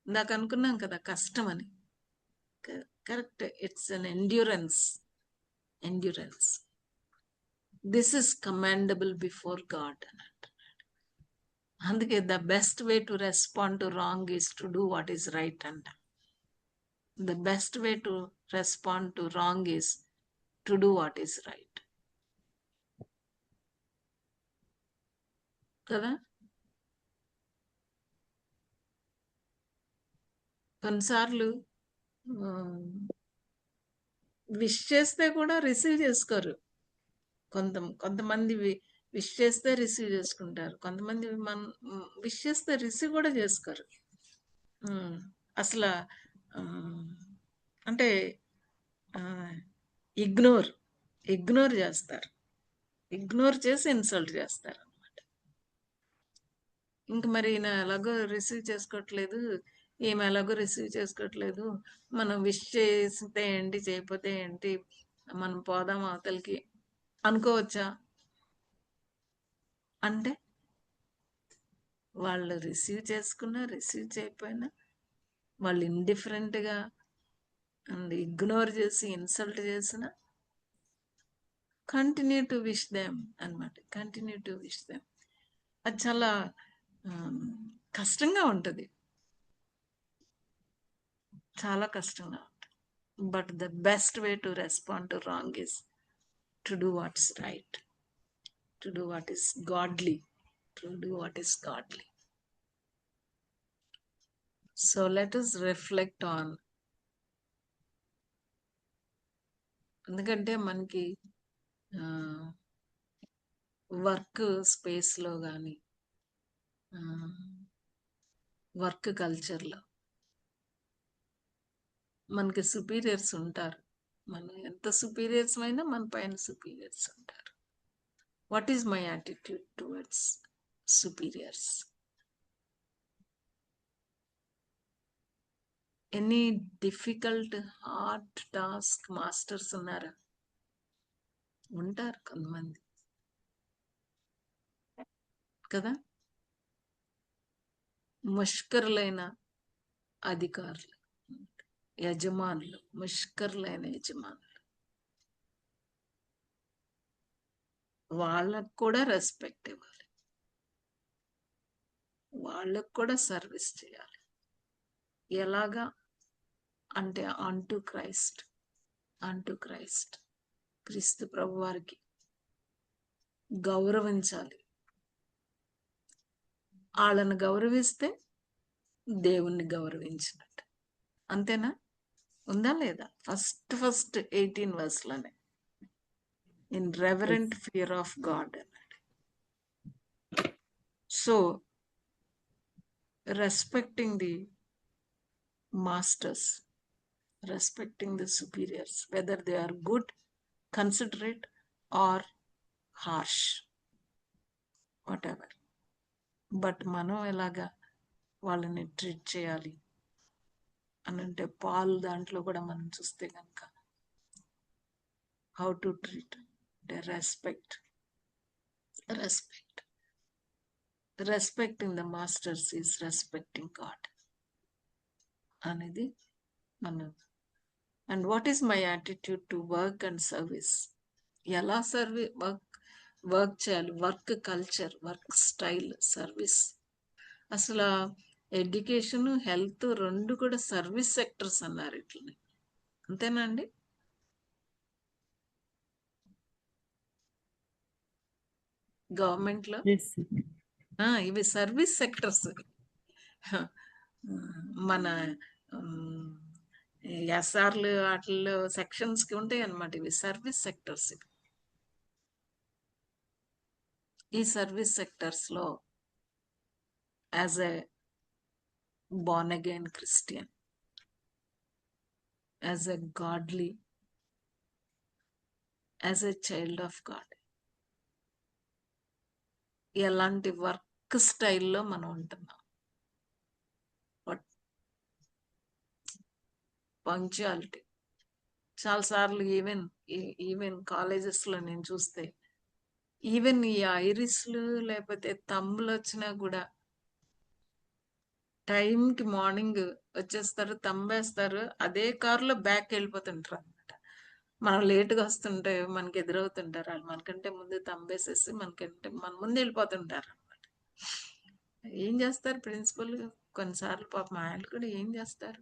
[SPEAKER 2] ఇందాక అనుకున్నాం కదా కష్టం అని. Correct, it's an endurance. Endurance. This is commendable before God అని అంటున్నాడు. అందుకే the best way to respond to wrong is to do what is right అంట. The best way to respond to wrong is to do what is right కదా. కొన్నిసార్లు wish చేస్తే కూడా receive చేసుకోరు. కొంతమంది విష్ చేస్తే రిసీవ్ చేసుకుంటారు, కొంతమంది విష్ చేస్తే రిసీవ్ కూడా చేసుకోరు. అసలు అంటే ఇగ్నోర్ చేస్తారు, ఇగ్నోర్ చేసి ఇన్సల్ట్ చేస్తారు అనమాట. ఇంక మరి ఈయన ఎలాగో రిసీవ్ చేసుకోవట్లేదు, ఈమె ఎలాగో రిసీవ్ చేసుకోవట్లేదు, మనం విష్ చేస్తే ఏంటి, చేయకపోతే ఏంటి, మనం పోదాం అవతలకి అనుకోవచ్చా? అంటే వాళ్ళు రిసీవ్ చేసుకున్నా రిసీవ్ చేయకపోయినా వాళ్ళు ఇండిఫరెంట్గా అండ్ ఇగ్నోర్ చేసి ఇన్సల్ట్ చేసిన కంటిన్యూ టు విష్ దెమ్ అనమాట. Continue to wish them. అది చాలా కష్టంగా ఉంటుంది, చాలా కష్టంగా ఉంటుంది. But the best way to respond to wrong is to do what's right, to do what is godly, to do what is godly. So let us reflect on. ఎందుకంటే మనకి work స్పేస్లో కానీ వర్క్ కల్చర్లో మనకి సుపీరియర్స్ ఉంటారు. మనం ఎంత superiors అయినా మన పైన సుపీరియర్స్ ఉంటారు. What is my attitude towards superiors? Any difficult hard task masters ఉన్నారా? ఉంటారు కొంతమంది కదా. ముష్కరులైన అధికారులు, యజమానులు, ముష్కరులైన యజమానులు, వాళ్ళకు కూడా రెస్పెక్ట్ ఇవ్వాలి, వాళ్ళకు కూడా సర్వీస్ చేయాలి. ఎలాగా అంటే అంటూ క్రైస్ట్, అంటూ క్రైస్ట్, క్రీస్తు ప్రభు వారికి గౌరవించాలి. వాళ్ళని గౌరవిస్తే దేవుణ్ణి గౌరవించినట్టు. అంతేనా? ఉందా లేదా? ఫస్ట్ 18 వర్స్లోనే in reverent fear of God అన్నాడు. So respecting the masters, respecting the superiors, whether they are good, considerate, or harsh, whatever. But మనం ఎలాగా వాళ్ళని ట్రీట్ చేయాలి అని అంటే పాల్ దాంట్లో కూడా మనం చూస్తే కనుక హౌ టు ట్రీట్ అంటే respecting the masters is respecting God అనేది మనం. And what is my attitude to work and service? ఎలా వర్క్ చేయాలి, work culture, work style, service. అసలు ఎడ్యుకేషన్, హెల్త్ రెండు కూడా సర్వీస్ సెక్టర్స్ అన్నారు ఇట్లని. అంతేనా అండి? గవర్నమెంట్లో ఇవి సర్వీస్ సెక్టర్స్. మన ఎస్ఆర్లు వాటిల్లో సెక్షన్స్కి ఉంటాయి అన్నమాట. ఇవి సర్వీస్ సెక్టర్స్. ఇవి ఈ సర్వీస్ సెక్టర్స్లో as a born again Christian, as a godly, as a child of God, ఎలాంటి వర్క్ స్టైల్లో మనం ఉంటున్నాం? పంక్చువాలిటీ. చాలాసార్లు ఈవెన్ కాలేజెస్లో నేను చూస్తే ఈవెన్ ఈ ఐరిస్లు లేకపోతే తమ్ములు వచ్చినా కూడా టైంకి మార్నింగ్ వచ్చేస్తారు, తంబేస్తారు, అదే కారులో బ్యాక్ వెళ్ళిపోతుంటారు అనమాట. మనం లేటుగా వస్తుంటే మనకి ఎదురవుతుంటారు వాళ్ళు. మనకంటే ముందు తంబేసేసి మన ముందు వెళ్ళిపోతుంటారు అనమాట. ఏం చేస్తారు ప్రిన్సిపల్? కొన్నిసార్లు పాపం ఆయన కూడా ఏం చేస్తారు,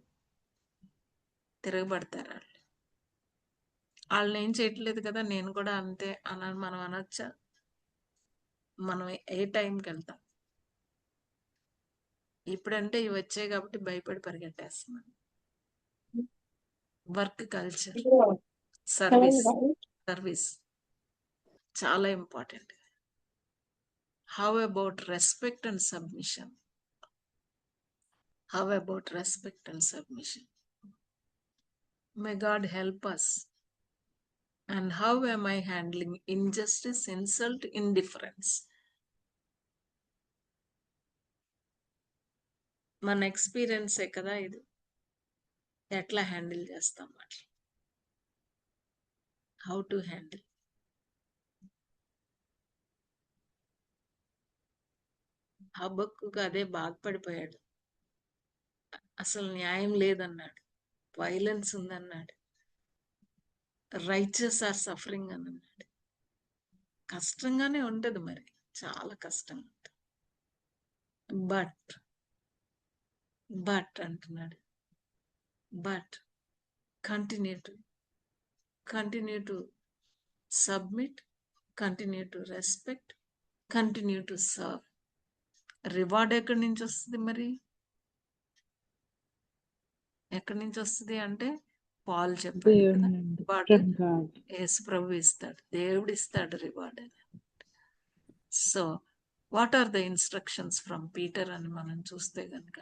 [SPEAKER 2] తిరగబడతారు వాళ్ళు. వాళ్ళని ఏం చేయట్లేదు కదా, నేను కూడా అంతే మనం అనొచ్చా? మనం ఏ టైంకి వెళ్తాం? ఇప్పుడంటే ఇవి వచ్చాయి కాబట్టి భయపడి పరిగెట్టేస్తున్నాం. వర్క్ కల్చర్, సర్వీస్ చాలా important. How about respect and submission? How about respect and submission? May God help us. And how am I handling injustice, insult, indifference? మన ఎక్స్పీరియన్సే కదా ఇది. ఎట్లా హ్యాండిల్ చేస్తాం అట్లా. How to handle. హబక్కుకు అదే బాధపడిపోయాడు. అసలు న్యాయం లేదన్నాడు, వైలెన్స్ ఉందన్నాడు, రైచస్ ఆర్ సఫరింగ్ అని అన్నాడు. కష్టంగానే ఉంటది మరి, చాలా కష్టంగా ఉంటుంది. బట్ అంటున్నాడు, but continue to submit, continue to respect, continue to serve. Reward ఎక్కడి నుంచి వస్తుంది మరి? ఎక్కడి నుంచి వస్తుంది అంటే పాల్ చెప్పాడు
[SPEAKER 5] దేవుని
[SPEAKER 2] కదా,
[SPEAKER 5] నుండి,
[SPEAKER 2] రివార్డ్
[SPEAKER 5] from God.
[SPEAKER 2] యేసు ప్రభు ఇస్తాడు, దేవుడు ఇస్తాడు రివార్డ్ అని. So what are the instructions from Peter అని మనం చూస్తే కనుక,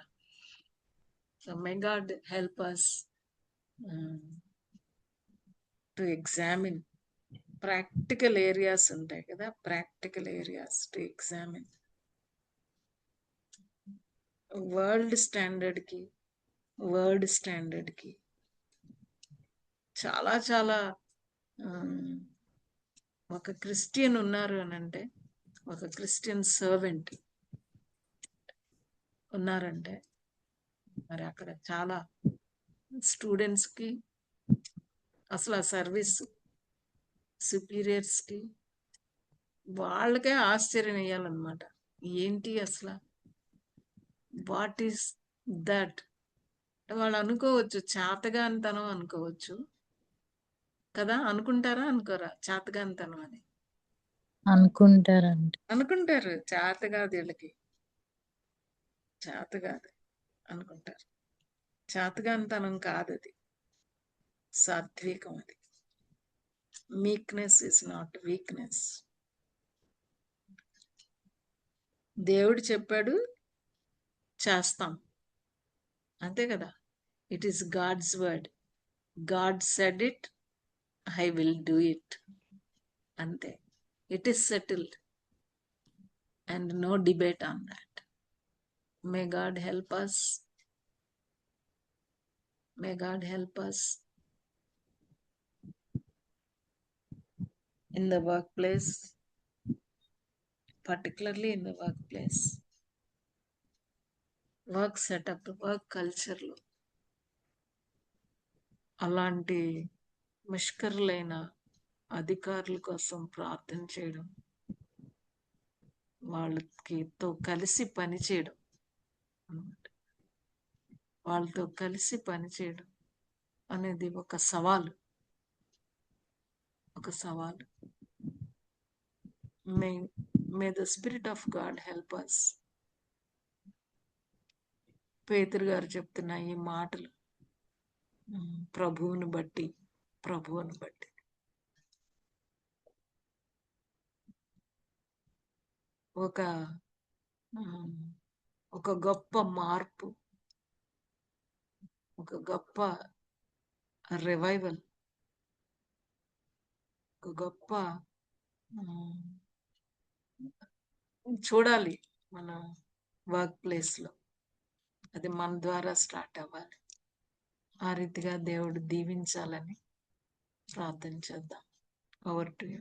[SPEAKER 2] so may God help us to examine practical areas ఉంటాయి కదా, practical areas to examine. World standard కి చాలా చాలా ఒక క్రిస్టియన్ ఉన్నారు అని అంటే, ఒక క్రిస్టియన్ సర్వెంట్ ఉన్నారంటే, మరి అక్కడ చాలా స్టూడెంట్స్ కి, అసలు ఆ సర్వీస్ సుపీరియర్స్ కి, వాళ్ళకే ఆశ్చర్యం వేయాలన్నమాట. ఏంటి అసలు, వాట్ ఈస్ దట్? వాళ్ళు అనుకోవచ్చు చేతగానితనం అనుకోవచ్చు కదా, అనుకుంటారా అనుకోరా చేతగానితనం అని?
[SPEAKER 1] అనుకుంటారండి.
[SPEAKER 2] అనుకుంటారు, చేత కాదు వీళ్ళకి, చేత కాదు అనుకుంటారు. చేతగానితనం కాదు అది, సాత్వికం అది. Meekness is not weakness. దేవుడు చెప్పాడు చేస్తాం, అంతే కదా. It is God's word, God said it, I will do it, అంతే. It is settled and no debate on that. May God help us, may God help us in the workplace, particularly in the workplace, work setup, work కల్చర్లో అలాంటి ముష్కరులైన అధికారుల కోసం ప్రార్థన చేయడం, వాళ్ళతో కలిసి పనిచేయడం అన్నమాట. వాళ్ళతో కలిసి పనిచేయడం అనేది ఒక సవాలు. May the spirit of God help us. Pethuru గారు చెప్తున్న ఈ మాటలు ప్రభువుని బట్టి ఒక గొప్ప మార్పు, ఒక గొప్ప రివైవల్, ఒక గొప్ప చూడాలి మన వర్క్ ప్లేస్లో. అది మన ద్వారా స్టార్ట్ అవ్వాలి. ఆ రీతిగా దేవుడు దీవించాలని ప్రార్థన చేద్దాం. Over to you.